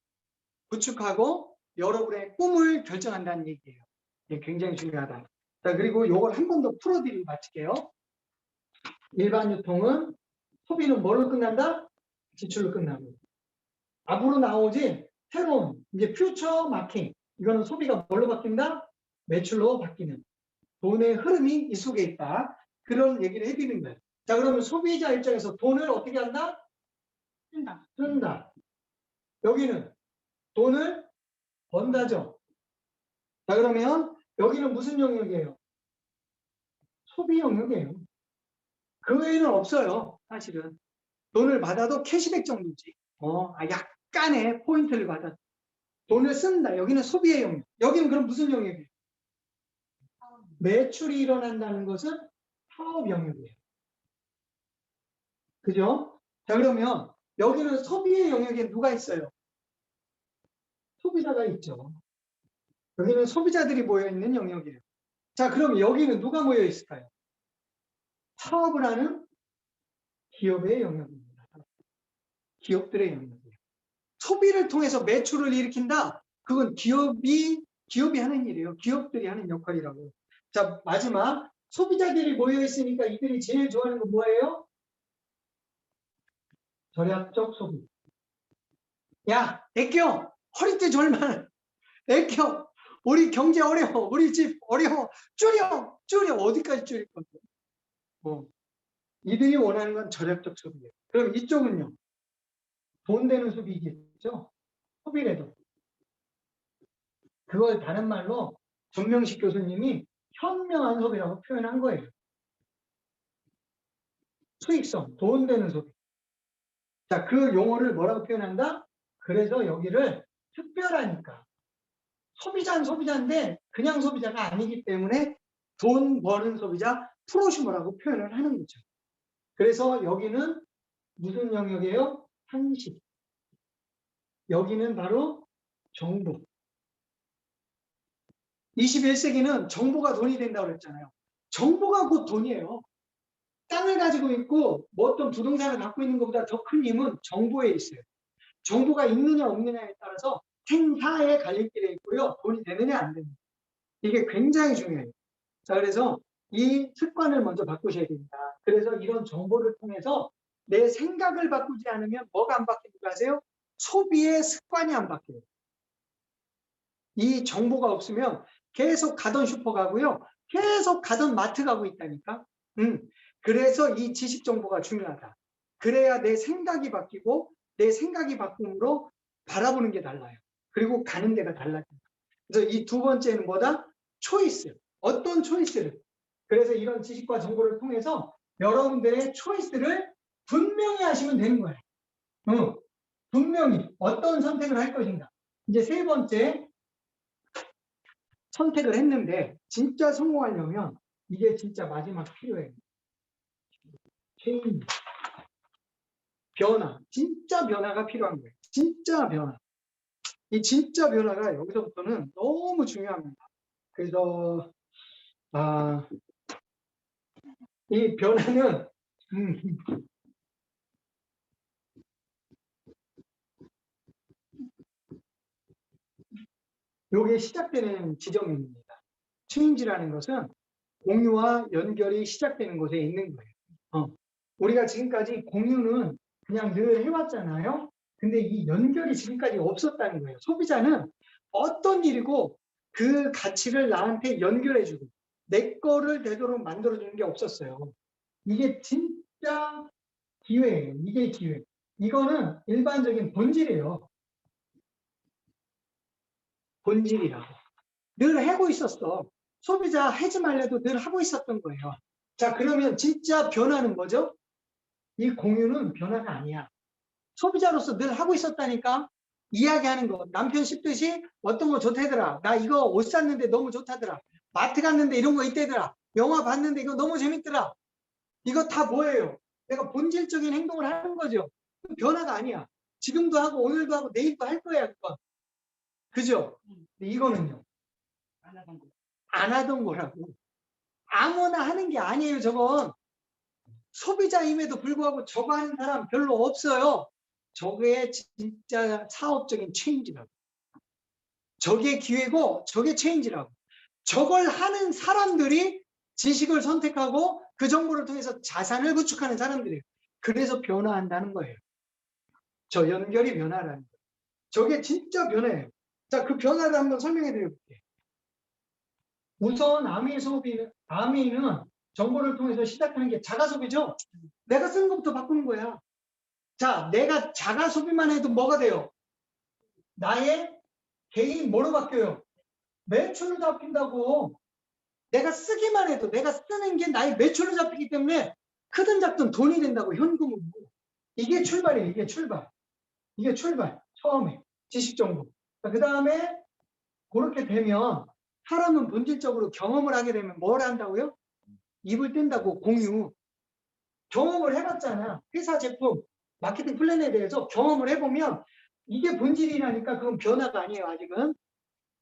구축하고 여러분의 꿈을 결정한다는 얘기예요. 이게 굉장히 중요하다. 자, 그리고 이걸 한 번 더 풀어드리고 마칠게요. 일반 유통은 소비는 뭘로 끝난다? 지출로 끝나고. 앞으로 나오지 새로운 이제 퓨처 마케팅. 이거는 소비가 뭘로 바뀐다? 매출로 바뀌는. 돈의 흐름이 이 속에 있다. 그런 얘기를 해드리는 거예요. 자, 그러면 소비자 입장에서 돈을 어떻게 한다? 쓴다. 여기는 돈을 번다죠. 자, 그러면 여기는 무슨 영역이에요? 소비 영역이에요. 그 외에는 없어요. 사실은. 돈을 받아도 캐시백 정도지. 약간의 포인트를 받아. 돈을 쓴다. 여기는 소비의 영역. 여기는 그럼 무슨 영역이에요? 매출이 일어난다는 것은 사업 영역이에요. 그죠? 자, 그러면 여기는 소비의 영역에 누가 있어요? 소비자가 있죠. 여기는 소비자들이 모여있는 영역이에요. 자, 그럼 여기는 누가 모여 있을까요? 사업을 하는 기업의 영역입니다. 기업들의 영역이에요. 소비를 통해서 매출을 일으킨다? 그건 기업이 하는 일이에요. 기업들이 하는 역할이라고. 자, 마지막. 소비자들이 모여 있으니까 이들이 제일 좋아하는 건 뭐예요? 절약적 소비. 야, 애껴! 허리띠 졸만. 애껴! 우리 경제 어려워. 우리 집 어려워. 줄여! 어디까지 줄일 건데? 이들이 원하는 건 절약적 소비예요. 그럼 이쪽은요? 돈 되는 소비겠죠? 소비래도. 그걸 다른 말로 전명식 교수님이 현명한 소비라고 표현한 거예요. 수익성, 돈 되는 소비. 자, 그 용어를 뭐라고 표현한다? 그래서 여기를 특별하니까. 소비자는 소비자인데 그냥 소비자가 아니기 때문에 돈 버는 소비자, 프로슈머라고 표현을 하는 거죠. 그래서 여기는 무슨 영역이에요? 한식. 여기는 바로 정보. 21세기는 정보가 돈이 된다고 그랬잖아요. 정보가 곧 돈이에요. 땅을 가지고 있고 뭐 어떤 부동산을 갖고 있는 것보다 더 큰 힘은 정보에 있어요. 정보가 있느냐 없느냐에 따라서 생사의 갈림길에 있고요. 돈이 되느냐 안 되느냐. 이게 굉장히 중요해요. 자, 그래서 이 습관을 먼저 바꾸셔야 됩니다. 그래서 이런 정보를 통해서 내 생각을 바꾸지 않으면 뭐가 안 바뀌는 줄 아세요? 소비의 습관이 안 바뀌어요. 이 정보가 없으면 계속 가던 슈퍼 가고요. 계속 가던 마트 가고 있다니까. 그래서 이 지식 정보가 중요하다. 그래야 내 생각이 바뀌고 내 생각이 바꿈으로 바라보는 게 달라요. 그리고 가는 데가 달라집니다. 그래서 이 두 번째는 뭐다? 초이스. 어떤 초이스를. 그래서 이런 지식과 정보를 통해서 여러분들의 초이스를 분명히 하시면 되는 거예요. 분명히 어떤 선택을 할 것인가. 이제 세 번째, 선택을 했는데 진짜 성공하려면 이게 진짜 마지막 필요해요. 체인지. 변화. 진짜 변화가 필요한 거예요. 진짜 변화. 이 진짜 변화가 여기서부터는 너무 중요합니다. 그래서 이 변화는 요게 시작되는 지점입니다. 체인지라는 것은 공유와 연결이 시작되는 곳에 있는 거예요. 우리가 지금까지 공유는 그냥 늘 해왔잖아요. 근데 이 연결이 지금까지 없었다는 거예요. 소비자는 어떤 일이고 그 가치를 나한테 연결해주고 내 거를 되도록 만들어주는 게 없었어요. 이게 진짜 기회예요. 이게 기회. 이거는 일반적인 본질이에요. 본질이라고. 늘 하고 있었어. 소비자 하지 말래도 늘 하고 있었던 거예요. 자, 그러면 진짜 변화는 뭐죠? 이 공유는 변화가 아니야. 소비자로서 늘 하고 있었다니까. 이야기하는 거. 남편 씹듯이 어떤 거 좋다더라. 나 이거 옷 샀는데 너무 좋다더라. 마트 갔는데 이런 거 있대더라. 영화 봤는데 이거 너무 재밌더라. 이거 다 뭐예요? 내가 본질적인 행동을 하는 거죠. 변화가 아니야. 지금도 하고 오늘도 하고 내일도 할 거야. 그거. 그죠? 이거는요. 안 하던 거라고. 아무나 하는 게 아니에요. 저건. 소비자임에도 불구하고 저거 하는 사람 별로 없어요. 저게 진짜 사업적인 체인지라고. 저게 기회고 저게 체인지라고. 저걸 하는 사람들이 지식을 선택하고 그 정보를 통해서 자산을 구축하는 사람들이에요. 그래서 변화한다는 거예요. 저 연결이 변화라는 거예요. 저게 진짜 변화예요. 자, 그 변화를 한번 설명해 드려볼게요. 우선 아미는 정보를 통해서 시작하는 게 자가소비죠. 내가 쓰는 것부터 바꾸는 거야. 자, 내가 자가소비만 해도 뭐가 돼요? 나의 개인 뭐로 바뀌어요? 매출로 잡힌다고. 내가 쓰기만 해도 내가 쓰는 게 나의 매출로 잡히기 때문에 크든 작든 돈이 된다고. 현금으로. 이게 출발이에요. 이게 출발. 이게 출발. 처음에 지식정보. 그 다음에 그렇게 되면 사람은 본질적으로 경험을 하게 되면 뭘 한다고요? 입을 뗀다고 공유. 경험을 해봤잖아. 회사 제품, 마케팅 플랜에 대해서 경험을 해보면 이게 본질이라니까 그건 변화가 아니에요, 아직은.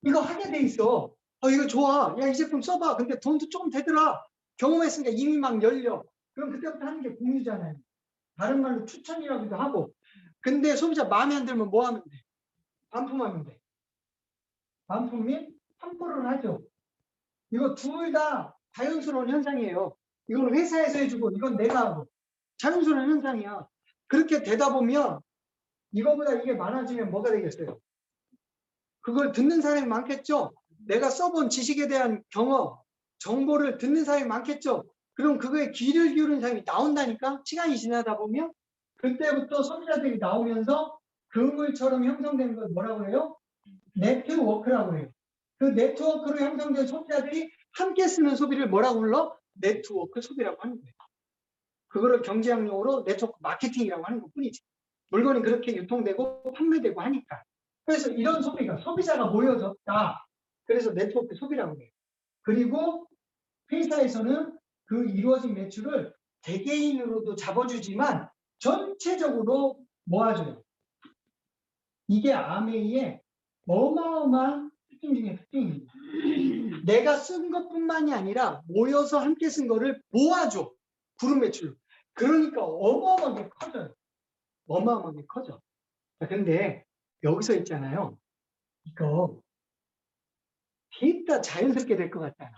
이거 하게 돼 있어. 이거 좋아. 야, 이 제품 써봐. 근데 돈도 조금 되더라. 경험했으니까 이미 막 열려. 그럼 그때부터 하는 게 공유잖아요. 다른 말로 추천이라고도 하고. 근데 소비자 마음에 안 들면 뭐 하면 돼? 반품하면 돼. 반품 및 환불을 하죠. 이거 둘 다 자연스러운 현상이에요. 이건 회사에서 해주고 이건 내가 하고. 자연스러운 현상이야. 그렇게 되다 보면 이거보다 이게 많아지면 뭐가 되겠어요? 그걸 듣는 사람이 많겠죠. 내가 써본 지식에 대한 경험, 정보를 듣는 사람이 많겠죠. 그럼 그거에 귀를 기울이는 사람이 나온다니까. 시간이 지나다 보면 그때부터 소비자들이 나오면서 그물처럼 형성되는 걸 뭐라고 해요? 네트워크라고 해요. 그 네트워크로 형성된 소비자들이 함께 쓰는 소비를 뭐라고 불러? 네트워크 소비라고 하는 거예요. 그거를 경제학용어로 네트워크 마케팅이라고 하는 것 뿐이지. 물건이 그렇게 유통되고 판매되고 하니까. 그래서 이런 소비가 소비자가 모여졌다. 그래서 네트워크 소비라고 해요. 그리고 회사에서는 그 이루어진 매출을 개개인으로도 잡아주지만 전체적으로 모아줘요. 이게 아메이의 어마어마한 특징 중에 특징입니다. 내가 쓴 것뿐만이 아니라 모여서 함께 쓴 거를 모아줘. 그룹 매출로. 그러니까 어마어마하게 커져요. 어마어마하게 커져. 근데 여기서 있잖아요. 이거 됐다 자연스럽게 될 것 같잖아.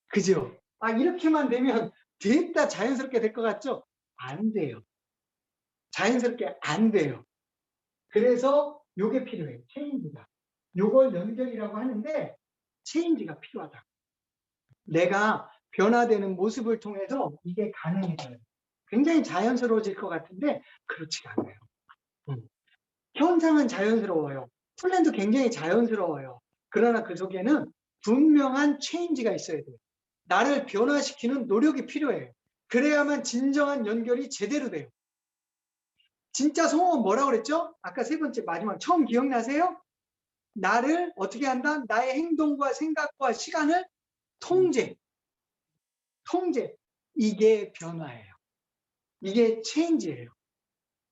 그죠? 이렇게만 되면 됐다 자연스럽게 될 것 같죠? 안 돼요. 자연스럽게 안 돼요. 그래서 요게 필요해요. 체인지가. 요걸 연결이라고 하는데 체인지가 필요하다. 내가 변화되는 모습을 통해서 이게 가능해져요. 굉장히 자연스러워질 것 같은데 그렇지가 않아요. 현상은 자연스러워요. 플랜도 굉장히 자연스러워요. 그러나 그 속에는 분명한 체인지가 있어야 돼요. 나를 변화시키는 노력이 필요해요. 그래야만 진정한 연결이 제대로 돼요. 진짜 성공은 뭐라고 그랬죠? 아까 세 번째 마지막 처음 기억나세요? 나를 어떻게 한다? 나의 행동과 생각과 시간을 통제. 이게 변화예요. 이게 체인지예요.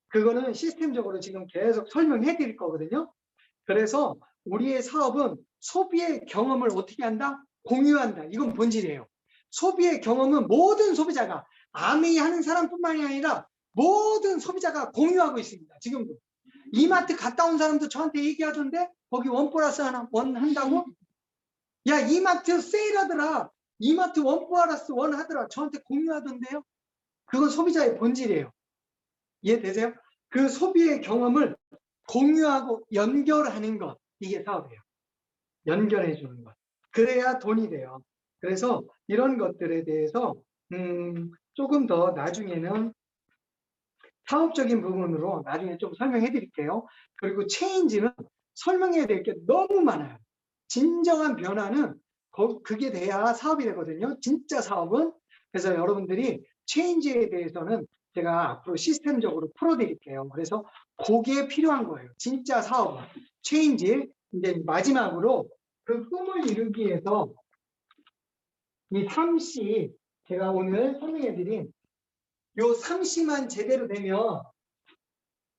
그거는 시스템적으로 지금 계속 설명해 드릴 거거든요. 그래서 우리의 사업은 소비의 경험을 어떻게 한다? 공유한다. 이건 본질이에요. 소비의 경험은 모든 소비자가 아메이 하는 사람뿐만이 아니라 모든 소비자가 공유하고 있습니다. 지금도. 이마트 갔다 온 사람도 저한테 얘기하던데 거기 원 플러스 원 한다고? 야 이마트 세일하더라. 이마트 원 플러스 원 하더라. 저한테 공유하던데요. 그건 소비자의 본질이에요. 이해되세요? 그 소비의 경험을 공유하고 연결하는 것. 이게 사업이에요. 연결해 주는 것. 그래야 돈이 돼요. 그래서 이런 것들에 대해서 조금 더 나중에는 사업적인 부분으로 나중에 좀 설명해 드릴게요. 그리고 체인지는 설명해야 될 게 너무 많아요. 진정한 변화는 그게 돼야 사업이 되거든요. 진짜 사업은. 그래서 여러분들이 체인지에 대해서는 제가 앞으로 시스템적으로 풀어드릴게요. 그래서 그게 필요한 거예요. 진짜 사업은. 체인지. 이제 마지막으로 그 꿈을 이루기 위해서 이 3C 제가 오늘 설명해드린 요 3C만 제대로 되면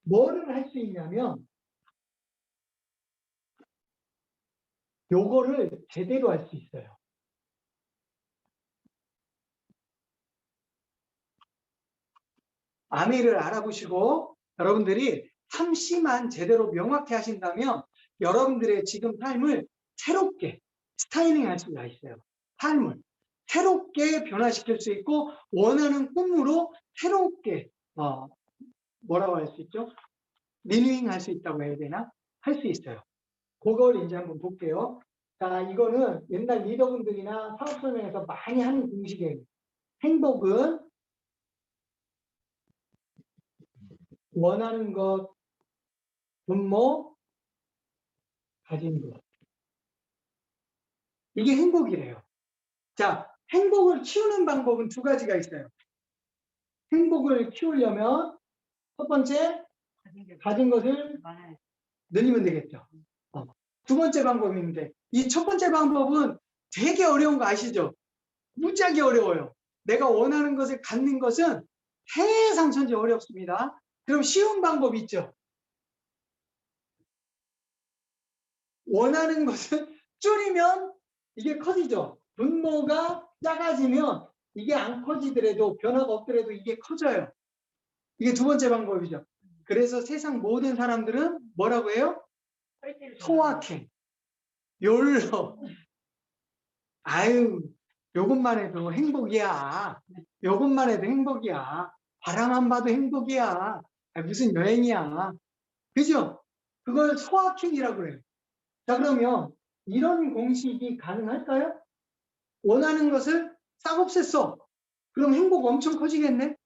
뭐를 할 수 있냐면 요거를 제대로 할 수 있어요. 아메이를 알아보시고 여러분들이 3C만 제대로 명확히 하신다면 여러분들의 지금 삶을 새롭게 스타일링 할 수가 있어요. 삶을 새롭게 변화시킬 수 있고 원하는 꿈으로 새롭게 뭐라고 할 수 있죠? 리뉴잉 할 수 있다고 해야 되나? 할 수 있어요. 그걸 이제 한번 볼게요. 자, 이거는 옛날 리더분들이나 사업 설명에서 많이 하는 공식이에요. 행복은 원하는 것, 분모, 가진 것. 이게 행복이래요. 자, 행복을 키우는 방법은 두 가지가 있어요. 행복을 키우려면 첫 번째, 가진 것을 늘리면 되겠죠. 두 번째 방법인데 이 첫 번째 방법은 되게 어려운 거 아시죠? 무지하게 어려워요. 내가 원하는 것을 갖는 것은 세상천지 어렵습니다. 그럼 쉬운 방법이 있죠. 원하는 것을 줄이면 이게 커지죠. 분모가 작아지면 이게 안 커지더라도 변화가 없더라도 이게 커져요. 이게 두 번째 방법이죠. 그래서 세상 모든 사람들은 뭐라고 해요? 소확행, 욜로. 아유, 요것만 해도 행복이야. 요것만 해도 행복이야. 바라만 봐도 행복이야. 아, 무슨 여행이야. 그죠? 그걸 소확행이라고 그래요. 자, 그러면 이런 공식이 가능할까요? 원하는 것을 싹 없앴어. 그럼 행복 엄청 커지겠네?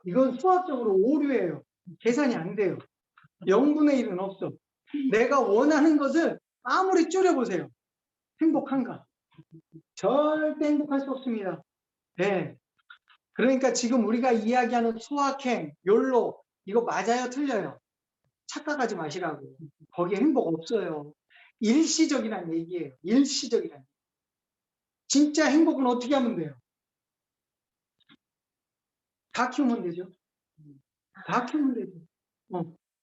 이건 수학적으로 오류예요. 계산이 안 돼요. 0분의 1은 없어. 내가 원하는 것을 아무리 줄여보세요. 행복한가? 절대 행복할 수 없습니다. 네. 그러니까 지금 우리가 이야기하는 수학행, 욜로, 이거 맞아요? 틀려요? 착각하지 마시라고. 거기에 행복 없어요. 일시적이란 얘기예요. 일시적이란 얘기. 진짜 행복은 어떻게 하면 돼요? 다 키우면 되죠. 다 키우면 되죠.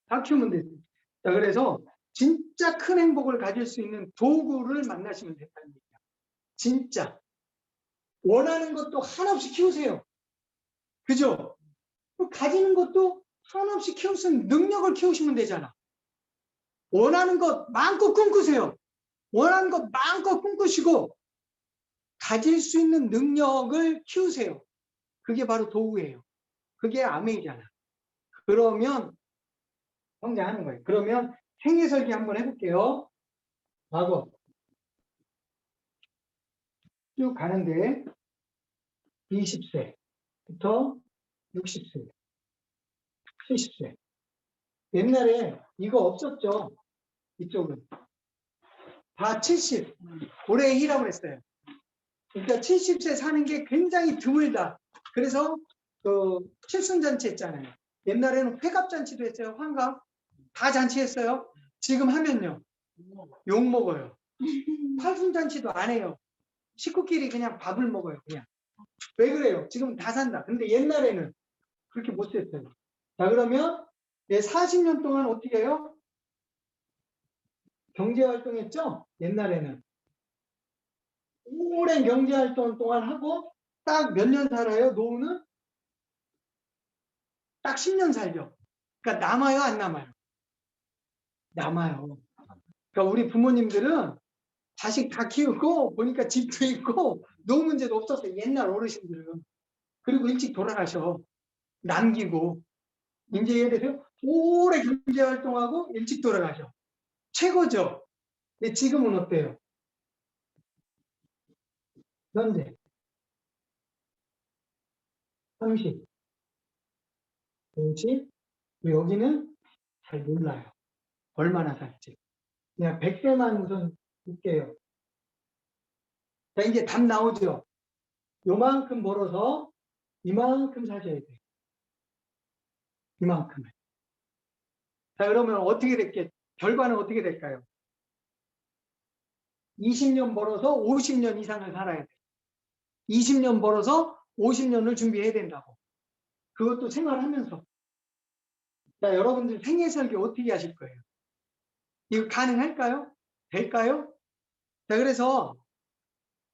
다 키우면 되죠. 자, 그래서 진짜 큰 행복을 가질 수 있는 도구를 만나시면 된다는 얘기예요. 진짜. 원하는 것도 한없이 키우세요. 그죠? 가지는 것도 한없이 키울 수 있는 능력을 키우시면 되잖아. 원하는 것 마음껏 꿈꾸세요. 원하는 것 마음껏 꿈꾸시고 가질 수 있는 능력을 키우세요. 그게 바로 도구예요. 그게 아메이잖아. 그러면 성장하는 거예요. 그러면 생애 설계 한번 해볼게요. 과거 쭉 가는데 20세부터 60세, 70세. 옛날에 이거 없었죠. 이쪽은 다 70. 올해 희라고 했어요. 그러니까 70세 사는 게 굉장히 드물다. 그래서 그 칠순잔치 했잖아요. 옛날에는 회갑잔치도 했어요. 환갑. 다 잔치했어요. 지금 하면요. 욕먹어요. 팔순잔치도 안 해요. 식구끼리 그냥 밥을 먹어요. 그냥. 왜 그래요? 지금 다 산다. 근데 옛날에는 그렇게 못 했어요. 자, 그러면 40년 동안 어떻게 해요? 경제활동했죠? 옛날에는. 오랜 경제활동 동안 하고 딱 몇 년 살아요? 노후는? 딱 10년 살죠. 그러니까 남아요? 안 남아요? 남아요. 그러니까 우리 부모님들은 자식 다 키우고 보니까 집도 있고 노후 문제도 없었어요. 옛날 어르신들은. 그리고 일찍 돌아가셔. 남기고. 이제 이해되세요? 오래 경제활동하고 일찍 돌아가셔. 최고죠. 근데 지금은 어때요? 현재 30, 50, 여기는 잘 몰라요. 얼마나 살지. 그냥 100세만 우선 볼게요. 자, 이제 답 나오죠. 요만큼 벌어서 이만큼 사셔야 돼요. 이만큼을. 자, 그러면 어떻게 됐겠? 결과는 어떻게 될까요? 20년 벌어서 50년 이상을 살아야 돼요. 20년 벌어서 50년을 준비해야 된다고. 그것도 생활하면서. 자, 여러분들 생애 설계 어떻게 하실 거예요? 이거 가능할까요? 될까요? 자, 그래서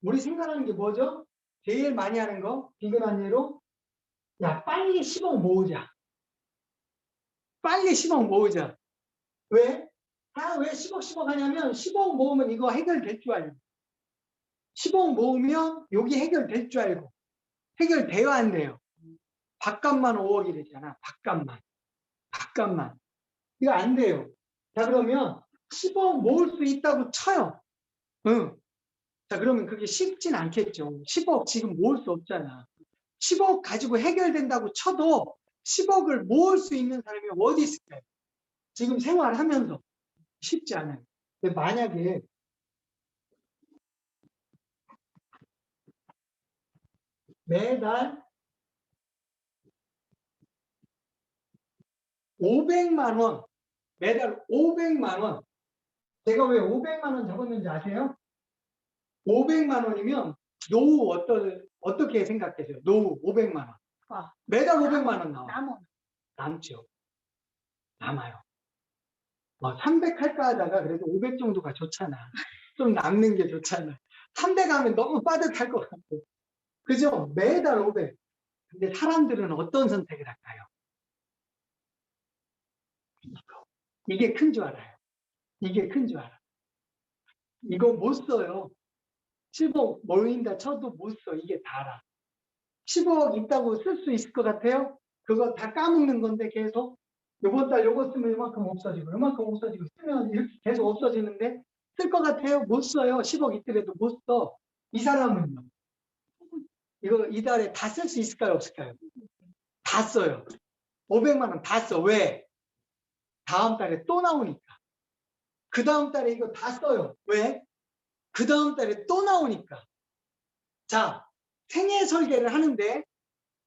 우리 생각하는 게 뭐죠? 제일 많이 하는 거, 비근한 예로, 야, 빨리 10억 모으자. 빨리 10억 모으자. 왜? 왜 10억 하냐면 10억 모으면 이거 해결될 줄 알고. 10억 모으면 여기 해결될 줄 알고. 해결돼야 안 돼요. 밥값만 5억이 되잖아. 밥값만. 이거 안 돼요. 자, 그러면 10억 모을 수 있다고 쳐요. 응. 자, 그러면 그게 쉽진 않겠죠. 10억 지금 모을 수 없잖아. 10억 가지고 해결된다고 쳐도 10억을 모을 수 있는 사람이 어디 있을까요? 지금 생활하면서 쉽지 않아요. 근데 만약에 매달 500만 원, 매달 500만 원. 제가 왜 500만 원 적었는지 아세요? 500만 원이면 노후 어떻게 생각하세요? 노후 500만 원. 매달 500만 원 나와. 남죠. 남아요. 300 할까 하다가 그래도 500 정도가 좋잖아. 좀 남는 게 좋잖아. 300 하면 너무 빠듯할 것 같고. 그죠? 매달 500. 근데 사람들은 어떤 선택을 할까요? 이게 큰 줄 알아요. 이게 큰 줄 알아. 이거 못 써요. 10억 모인다 쳐도 못 써. 이게 다라. 15억 있다고 쓸 수 있을 것 같아요? 그거 다 까먹는 건데 계속. 요번 달 요거 쓰면 이만큼 없어지고 요만큼 없어지고 쓰면 이렇게 계속 없어지는데 쓸 것 같아요? 못 써요. 10억 있더라도 못 써. 이 사람은요. 이거 이달에 다 쓸 수 있을까요? 없을까요? 다 써요. 500만 원 다 써. 왜? 다음 달에 또 나오니까. 그 다음 달에 이거 다 써요. 왜? 그 다음 달에 또 나오니까. 자, 생애 설계를 하는데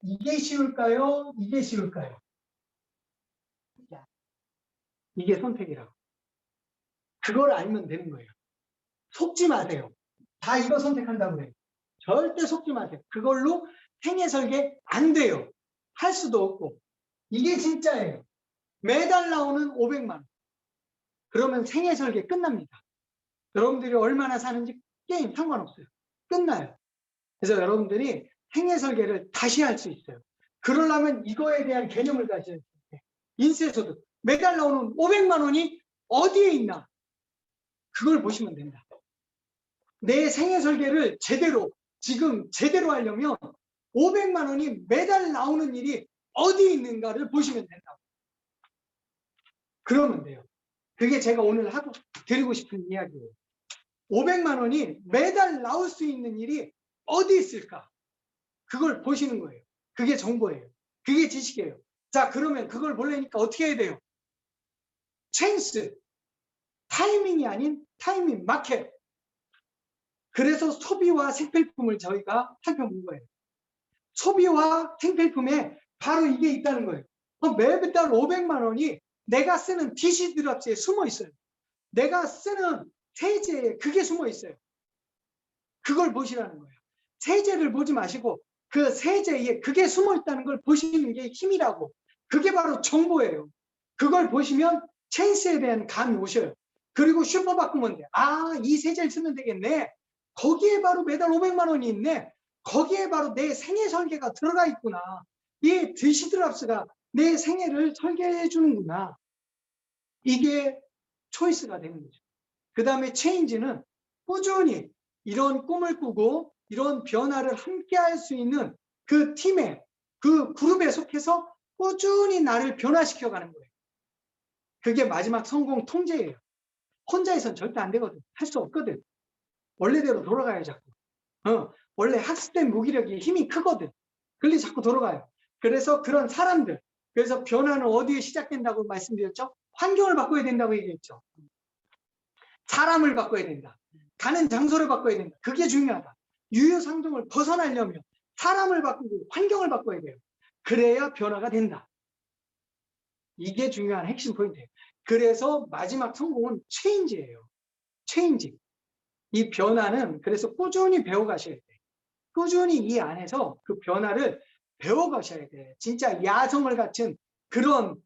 이게 쉬울까요? 이게 쉬울까요? 이게 선택이라고. 그걸 알면 되는 거예요. 속지 마세요. 다 이거 선택한다고 그래요. 절대 속지 마세요. 그걸로 생애 설계 안 돼요. 할 수도 없고. 이게 진짜예요. 매달 나오는 500만 원. 그러면 생애 설계 끝납니다. 여러분들이 얼마나 사는지 게임 상관없어요. 끝나요. 그래서 여러분들이 생애 설계를 다시 할 수 있어요. 그러려면 이거에 대한 개념을 가져야 돼요. 인세소득. 매달 나오는 500만 원이 어디에 있나? 그걸 보시면 된다. 내 생애 설계를 지금 제대로 하려면 500만 원이 매달 나오는 일이 어디에 있는가를 보시면 된다. 그러면 돼요. 그게 제가 오늘 하고 드리고 싶은 이야기예요. 500만 원이 매달 나올 수 있는 일이 어디 있을까? 그걸 보시는 거예요. 그게 정보예요. 그게 지식이에요. 자, 그러면 그걸 보려니까 어떻게 해야 돼요? 찬스, 타이밍이 아닌 타이밍 마켓. 그래서 소비와 생필품을 저희가 살펴본 거예요. 소비와 생필품에 바로 이게 있다는 거예요. 매달 500만 원이 내가 쓰는 DC 드랍스에 숨어 있어요. 내가 쓰는 세제에 그게 숨어 있어요. 그걸 보시라는 거예요. 세제를 보지 마시고 그 세제에 그게 숨어 있다는 걸 보시는 게 힘이라고. 그게 바로 정보예요. 그걸 보시면 찬스에 대한 감이 오셔요. 그리고 슈퍼 바꾸면 돼. 아, 이 세제를 쓰면 되겠네. 거기에 바로 매달 500만 원이 있네. 거기에 바로 내 생애 설계가 들어가 있구나. 이 디시드랍스가 내 생애를 설계해 주는구나. 이게 초이스가 되는 거죠. 그 다음에 체인지는 꾸준히 이런 꿈을 꾸고 이런 변화를 함께 할 수 있는 그 팀에, 그 그룹에 속해서 꾸준히 나를 변화시켜 가는 거예요. 그게 마지막 성공 통제예요. 혼자해서는 절대 안 되거든. 할 수 없거든. 원래대로 돌아가요, 자꾸. 원래 학습된 무기력이 힘이 크거든. 그런데 자꾸 돌아가요. 그래서 그런 사람들, 그래서 변화는 어디에 시작된다고 말씀드렸죠? 환경을 바꿔야 된다고 얘기했죠. 사람을 바꿔야 된다. 가는 장소를 바꿔야 된다. 그게 중요하다. 유유상종을 벗어나려면 사람을 바꾸고 환경을 바꿔야 돼요. 그래야 변화가 된다. 이게 중요한 핵심 포인트예요. 그래서 마지막 성공은 체인지예요. 체인지. 이 변화는 그래서 꾸준히 배워가셔야 돼요. 꾸준히 이 안에서 그 변화를 배워가셔야 돼요. 진짜 야성을 갖춘 그런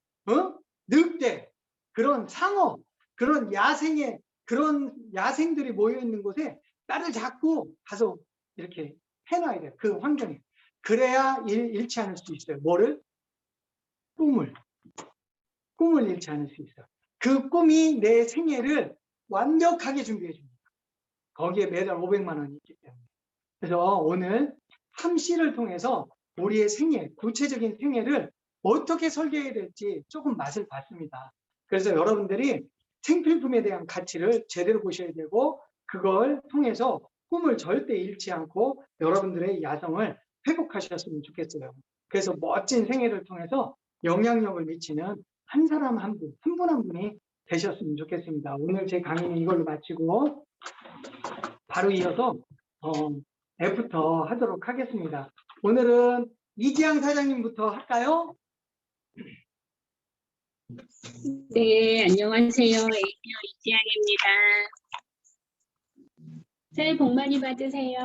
늑대, 그런 상어, 그런 야생의 그런 야생들이 모여 있는 곳에 딸을 잡고 가서 이렇게 해놔야 돼요. 그 환경에. 그래야 잃지 않을 수 있어요. 뭐를? 꿈을 잃지 않을 수 있어요. 그 꿈이 내 생애를 완벽하게 준비해 줍니다. 거기에 매달 500만 원이 있기 때문에. 그래서 오늘 3C를 통해서 우리의 생애, 구체적인 생애를 어떻게 설계해야 될지 조금 맛을 봤습니다. 그래서 여러분들이 생필품에 대한 가치를 제대로 보셔야 되고 그걸 통해서 꿈을 절대 잃지 않고 여러분들의 야성을 회복하셨으면 좋겠어요. 그래서 멋진 생애를 통해서 영향력을 미치는 한 사람 한 분, 한 분 한 분이 되셨으면 좋겠습니다. 오늘 제 강의는 이걸로 마치고 바로 이어서 애프터 하도록 하겠습니다. 오늘은 이지양 사장님부터 할까요? 네, 안녕하세요. 에이미어 이지양입니다. 새해 복 많이 받으세요.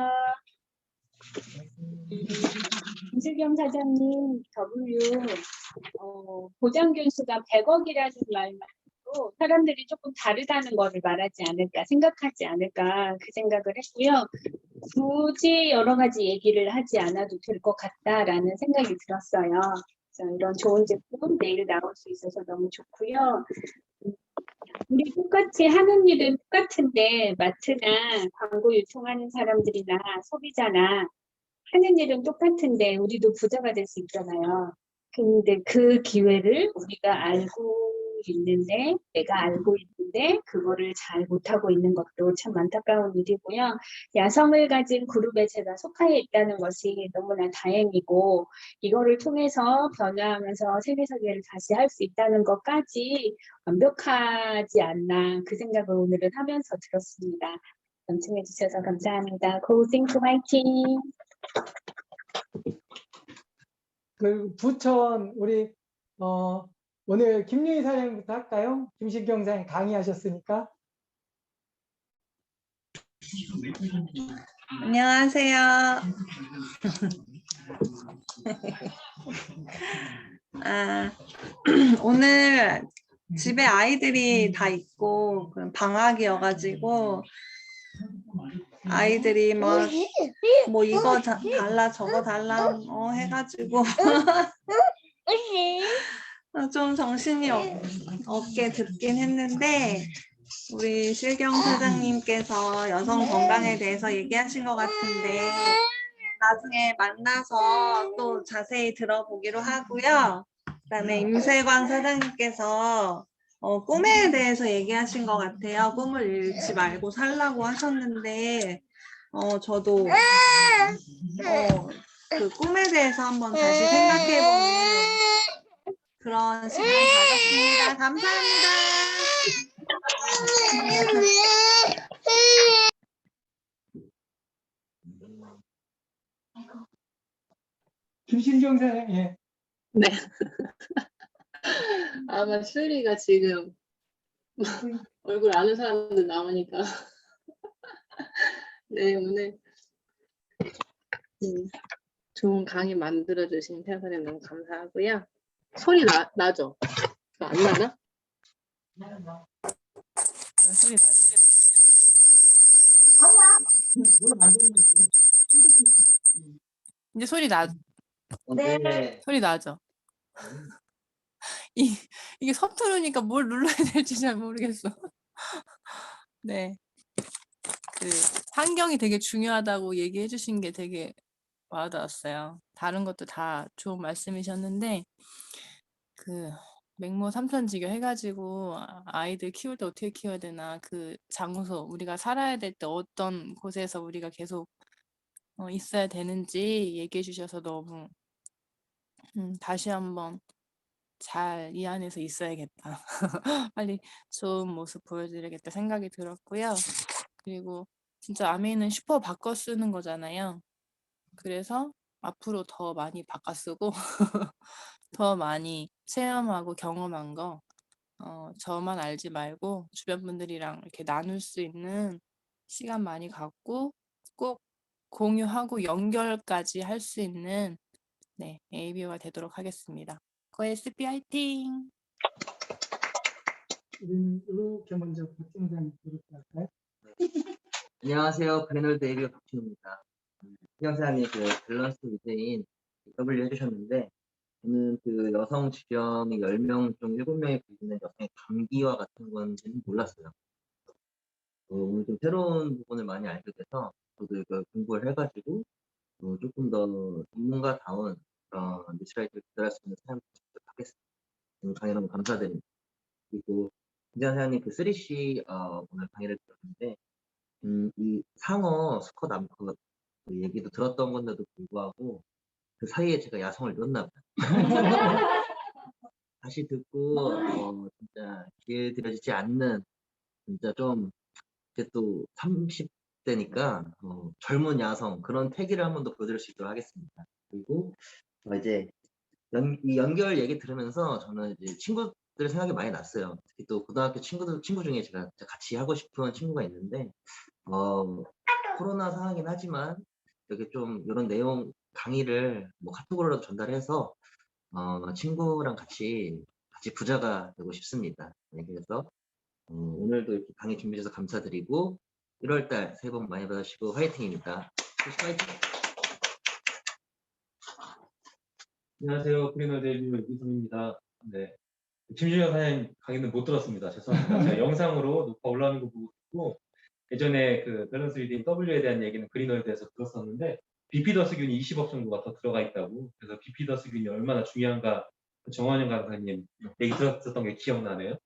김슬경 사장님, 보장균 수가 100억이라는 말만으로 사람들이 조금 다르다는 거를 말하지 않을까, 생각하지 않을까 그 생각을 했고요. 굳이 여러 가지 얘기를 하지 않아도 될 것 같다라는 생각이 들었어요. 그래서 이런 좋은 제품 내일 나올 수 있어서 너무 좋고요. 우리 똑같이 하는 일은 똑같은데 마트나 광고 유통하는 사람들이나 소비자나 하는 일은 똑같은데 우리도 부자가 될 수 있잖아요. 근데 그 기회를 우리가 알고 있는데, 내가 알고 있는데 그거를 잘 못하고 있는 것도 참 안타까운 일이고요. 야성을 가진 그룹에 제가 속하여 있다는 것이 너무나 다행이고, 이거를 통해서 변화하면서 세계설계를 다시 할 수 있다는 것까지 완벽하지 않나 그 생각을 오늘은 하면서 들었습니다. 경청해 주셔서 감사합니다. 고생투 화이팅! 그 부천 우리 오늘 김유희 사장님부터 할까요? 김실경 사장님 강의하셨으니까. 안녕하세요. 오늘 집에 아이들이 다 있고 방학이어가지고 아이들이 막 뭐 이거 달라 저거 달라 해가지고 좀 정신이 없게 듣긴 했는데, 우리 실경 사장님께서 여성 건강에 대해서 얘기하신 것 같은데 나중에 만나서 또 자세히 들어보기로 하고요. 그다음에 임세광 사장님께서 꿈에 대해서 얘기하신 것 같아요. 꿈을 잃지 말고 살라고 하셨는데 저도 그 꿈에 대해서 한번 다시 생각해보는 그런 시간 가졌습니다. 감사합니다. 김실경 사장님. 예. 네. 아마 수리가 지금 얼굴 아는 사람들 나오니까. 네, 오늘 좋은 강의 만들어주신 태연사님 너무 감사하고요. 소리 나죠? 안 나나? 소리 나죠. 이제 소리 네. 소리 나죠? 이게 서투르니까 뭘 눌러야 될지 잘 모르겠어. 네. 그 환경이 되게 중요하다고 얘기해 주신 게 되게 와닿았어요. 다른 것도 다 좋은 말씀이셨는데 그 맹모 삼천지교 해가지고 아이들 키울 때 어떻게 키워야 되나, 그 장소 우리가 살아야 될 때 어떤 곳에서 우리가 계속 있어야 되는지 얘기해 주셔서 너무 다시 한번 잘 이 안에서 있어야겠다. 빨리 좋은 모습 보여드려야겠다 생각이 들었고요. 그리고 진짜 아메이는 슈퍼 바꿔 쓰는 거잖아요. 그래서 앞으로 더 많이 바꿔 쓰고 더 많이 체험하고 경험한 거 저만 알지 말고 주변 분들이랑 이렇게 나눌 수 있는 시간 많이 갖고 꼭 공유하고 연결까지 할 수 있는 ABO가 되도록 하겠습니다. 고SP 화이팅! 이렇게 먼저 박 팀장님 부를까요? 안녕하세요. 그래놀드 ABO 박진우입니다. 실경 사장님 그 밸런스 위대인 W 해주셨는데, 저는 그 여성 지병이 10명 중 7명이 걸리는 여성의 감기와 같은 건지는 몰랐어요. 오늘 좀 새로운 부분을 많이 알게 돼서 저도 이거 공부를 해가지고 조금 더 전문가다운 그런 리스라이트를 기다릴 수 있는 사람을 직접 하겠습니다. 오늘 강의 너무 감사드립니다. 그리고 김재환 사장님 그 3C 오늘 강의를 들었는데 이 상어 수컷 암컷 그 얘기도 들었던 건데도 불구하고 그 사이에 제가 야성을 잃었나 봐요. 다시 듣고 진짜 기회드려지지 않는, 진짜 좀 이제 또 30대니까 젊은 야성 그런 패기를 한 번 더 보여드릴 수 있도록 하겠습니다. 그리고 이제 이 연결 얘기 들으면서 저는 이제 친구들 생각이 많이 났어요. 특히 또 고등학교 친구 중에 제가 같이 하고 싶은 친구가 있는데 코로나 상황이긴 하지만 이렇게 좀 이런 내용 강의를 뭐 카톡으로라도 전달해서 친구랑 같이 부자가 되고 싶습니다. 네, 그래서 오늘도 이렇게 강의 준비해 주셔서 감사드리고 1월달 새해 복 많이 받으시고 화이팅입니다. 화이팅! 안녕하세요. 그린월 데뷔 이승입니다. 네. 김준현 사장님 강의는 못 들었습니다. 죄송합니다. 제가 영상으로 녹화 올라오는 거 보고 듣고 예전에 그 밸런스 리딩 W에 대한 얘기는 그린월드에서 들었었는데 비피더스균이 20억 정도가 더 들어가 있다고. 그래서 비피더스균이 얼마나 중요한가 정원영 강사님 얘기 들었었던 게 기억나네요.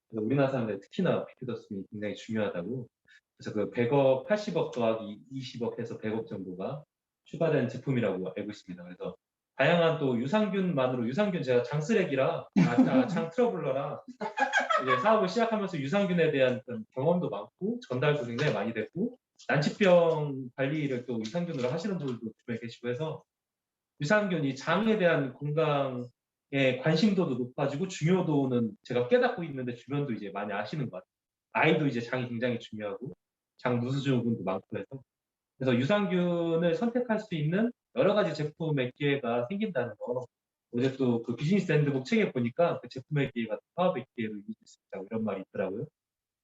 그래서 우리나라 사람들 특히나 비피더스균이 굉장히 중요하다고. 그래서 그 100억, 80억 더하기 20억 해서 100억 정도가 추가된 제품이라고 알고 있습니다. 그래서 다양한 또 유산균만으로 유산균 제가 장쓰레기라 장 트러블러라 이제 사업을 시작하면서 유산균에 대한 경험도 많고 전달도 굉장히 많이 됐고 난치병 관리를 또 유산균으로 하시는 분들도 주변에 계시고 해서 유산균이 장에 대한 건강에 관심도도 높아지고 중요도는 제가 깨닫고 있는데 주변도 이제 많이 아시는 것 같아요. 아이도 이제 장이 굉장히 중요하고 장 누수증후군도 많고 해서 그래서 유산균을 선택할 수 있는 여러 가지 제품의 기회가 생긴다는 거. 어제 또 그 비즈니스 샌드북 책에 보니까 그 제품의 기회가 사업의 기회로 이길 수 있다고 이런 말이 있더라고요.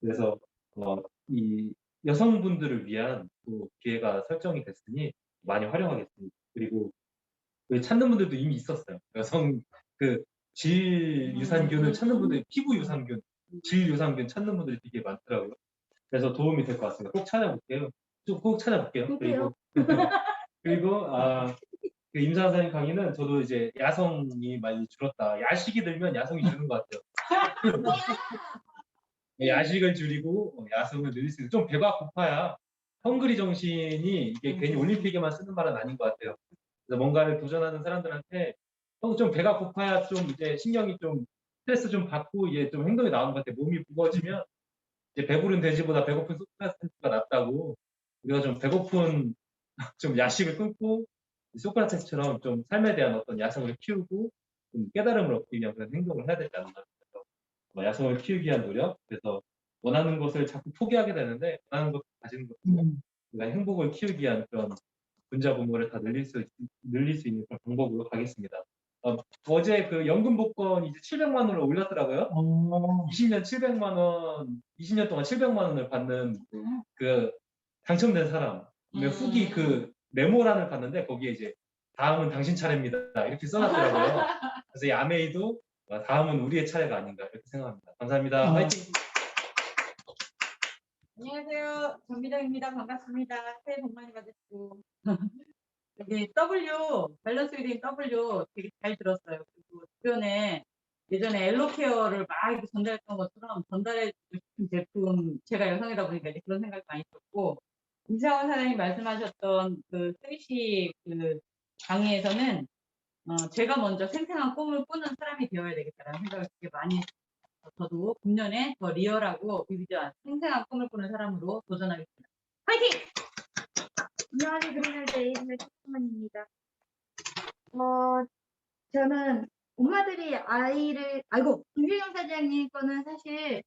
그래서 이 여성분들을 위한 또 기회가 설정이 됐으니 많이 활용하겠습니다. 그리고 찾는 분들도 이미 있었어요. 여성 그 질 유산균을 찾는 분들, 피부 유산균, 질 유산균 찾는 분들이 되게 많더라고요. 그래서 도움이 될 것 같습니다. 꼭 찾아볼게요. 꼭 찾아볼게요. 그리고 그 임사사님 강의는 저도 이제 야성이 많이 줄었다. 야식이 들면 야성이 주는 것 같아요. 야식을 줄이고 야성을 늘릴 수 있는 좀 배가 고파야 헝그리 정신이 이게 괜히 올림픽에만 쓰는 말은 아닌 것 같아요. 그래서 뭔가를 도전하는 사람들한테 좀 배가 고파야 좀 이제 신경이 좀 스트레스 좀 받고 이게 좀 행동이 나오는 것 같아요. 몸이 무거워지면 이제 배부른 돼지보다 배고픈 소크라테스가 낫다고. 우리가 좀 배고픈 좀 야식을 끊고 소크라테스처럼 좀 삶에 대한 어떤 야성을 키우고 좀 깨달음을 얻기 위한 그런 행동을 해야 되지 않나. 그래서 야성을 키우기 위한 노력. 그래서 원하는 것을 자꾸 포기하게 되는데 원하는 것을 가지는 것도 우리가 행복을 키우기 위한 그런 분자분모를 다 늘릴 수 있는 그런 방법으로 가겠습니다. 어제 그 연금 복권이 이제 700만 원을 올렸더라고요. 20년 700만 원, 20년 동안 700만 원을 받는 그 당첨된 사람. 후기 그 메모란을 봤는데 거기에 이제 다음은 당신 차례입니다. 이렇게 써놨더라고요. 그래서 이 아메이도 다음은 우리의 차례가 아닌가 이렇게 생각합니다. 감사합니다. 화이팅! 안녕하세요. 정미정입니다. 반갑습니다. 새해 복 많이 받으시고. 여기 밸런스 리딩 W 되게 잘 들었어요. 그리고 주변에 예전에 엘로케어를 막 이렇게 전달했던 것처럼 전달해주고 싶은 제품, 제가 여성이다 보니까 이제 그런 생각이 많이 들었고, 임상원 사장님 말씀하셨던 그 3C 그 강의에서는 제가 먼저 생생한 꿈을 꾸는 사람이 되어야 되겠다는 생각을 되게 많이 했어요. 저도 금년에 더 리얼하고 비비드한 생생한 꿈을 꾸는 사람으로 도전하겠습니다. 화이팅! 안녕하세요. 그린월드 에이블의 최승만입니다. 저는 엄마들이 아이를, 김필경 사장님 거는 사실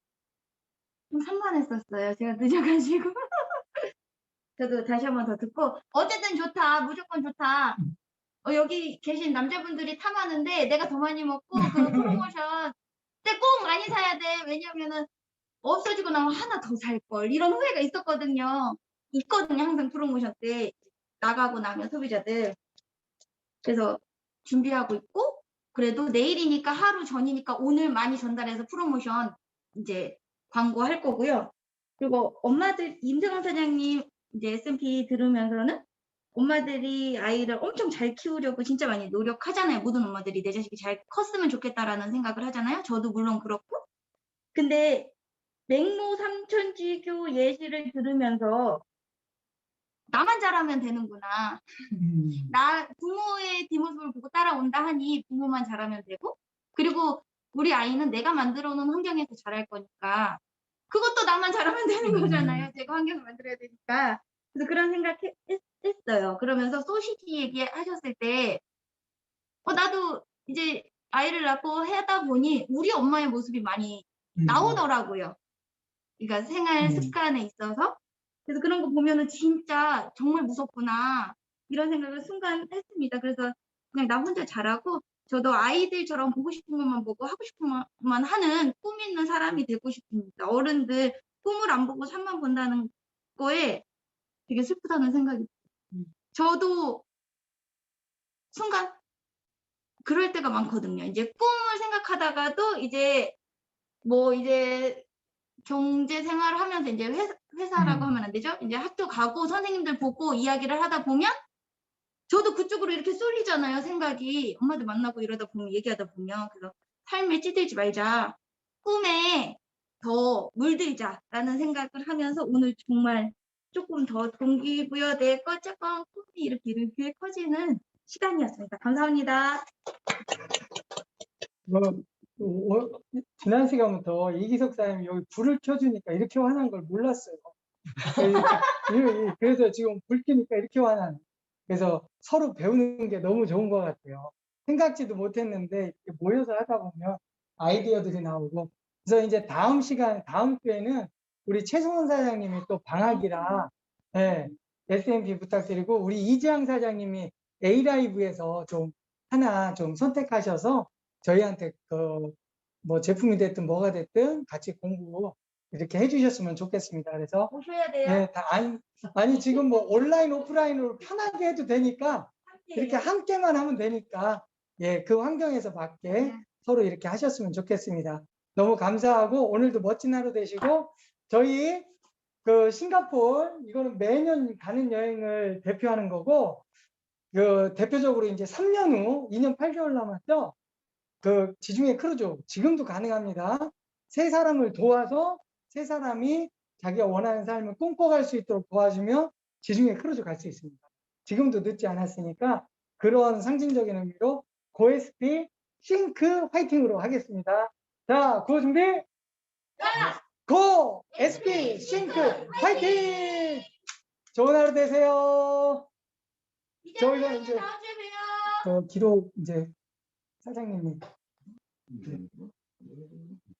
좀 산만했었어요. 제가 늦어가지고. 저도 다시 한 번 더 듣고, 어쨌든 좋다. 무조건 좋다. 여기 계신 남자분들이 탐하는데 내가 더 많이 먹고 그 프로모션 근데 꼭 많이 사야 돼. 왜냐면은 없어지고 나면 하나 더 살 걸. 이런 후회가 있거든요. 항상 프로모션 때 나가고 나면 소비자들. 그래서 준비하고 있고, 그래도 내일이니까 하루 전이니까 오늘 많이 전달해서 프로모션 이제 광고할 거고요. 그리고 엄마들, 임승원 사장님 이제 S&P 들으면서는 엄마들이 아이를 엄청 잘 키우려고 진짜 많이 노력하잖아요. 모든 엄마들이 내 자식이 잘 컸으면 좋겠다라는 생각을 하잖아요. 저도 물론 그렇고. 근데 맹모 삼천지교 예시를 들으면서 나만 잘하면 되는구나. 나 부모의 뒷모습을 보고 따라온다 하니 부모만 잘하면 되고, 그리고 우리 아이는 내가 만들어 놓은 환경에서 자랄 거니까 그것도 나만 잘하면 되는 거잖아요. 제가 환경을 만들어야 되니까. 그래서 그런 생각했어요. 그러면서 소시티 얘기하셨을 때 나도 이제 아이를 낳고 하다 보니 우리 엄마의 모습이 많이 나오더라고요. 그러니까 생활 습관에 있어서. 그래서 그런 거 보면은 진짜 정말 무섭구나 이런 생각을 순간 했습니다. 그래서 그냥 나 혼자 잘하고 저도 아이들처럼 보고 싶은 것만 보고 하고 싶은 것만 하는 꿈 있는 사람이 되고 싶습니다. 어른들 꿈을 안 보고 산만 본다는 거에 되게 슬프다는 생각이 저도 순간 그럴 때가 많거든요. 이제 꿈을 생각하다가도 이제 뭐 이제 경제 생활을 하면서 이제 회사라고 하면 안 되죠? 이제 학교 가고 선생님들 보고 이야기를 하다 보면 저도 그쪽으로 이렇게 쏠리잖아요. 생각이 엄마들 만나고 이러다 보면 얘기하다 보면 그래서 삶에 찌들지 말자. 꿈에 더 물들자라는 생각을 하면서 오늘 정말 조금 더 동기부여되고 조금 꿈이 이렇게 커지는 시간이었습니다. 감사합니다. 지난 시간부터 이기석 사장님이 여기 불을 켜주니까 이렇게 화난 걸 몰랐어요. 그래서 지금 불 켜니까 이렇게 화나는. 그래서 서로 배우는 게 너무 좋은 것 같아요. 생각지도 못했는데 이렇게 모여서 하다 보면 아이디어들이 나오고. 그래서 이제 다음 주에는 우리 최승원 사장님이 또 방학이라 SMP 부탁드리고 우리 이지향 사장님이 A라이브에서 좀 하나 좀 선택하셔서 저희한테 뭐 제품이 됐든 뭐가 됐든 같이 공부 이렇게 해주셨으면 좋겠습니다. 그래서 오셔야 돼요. 아니 지금 뭐 온라인 오프라인으로 편하게 해도 되니까 이렇게 함께만 하면 되니까 그 환경에서 맞게 서로 이렇게 하셨으면 좋겠습니다. 너무 감사하고 오늘도 멋진 하루 되시고 저희 그 싱가포르 이거는 매년 가는 여행을 대표하는 거고 그 대표적으로 이제 3년 후 2년 8개월 남았죠. 그 지중해 크루즈 지금도 가능합니다. 세 사람을 도와서 세 사람이 자기가 원하는 삶을 꿈꿔갈 수 있도록 도와주며 지중해 크루즈 갈 수 있습니다. 지금도 늦지 않았으니까 그런 상징적인 의미로 고SP 싱크 화이팅으로 하겠습니다. 자, 구호 준비. 고 SP 싱크 화이팅! 좋은 하루 되세요. 저희가 이제 기록 이제 사장님이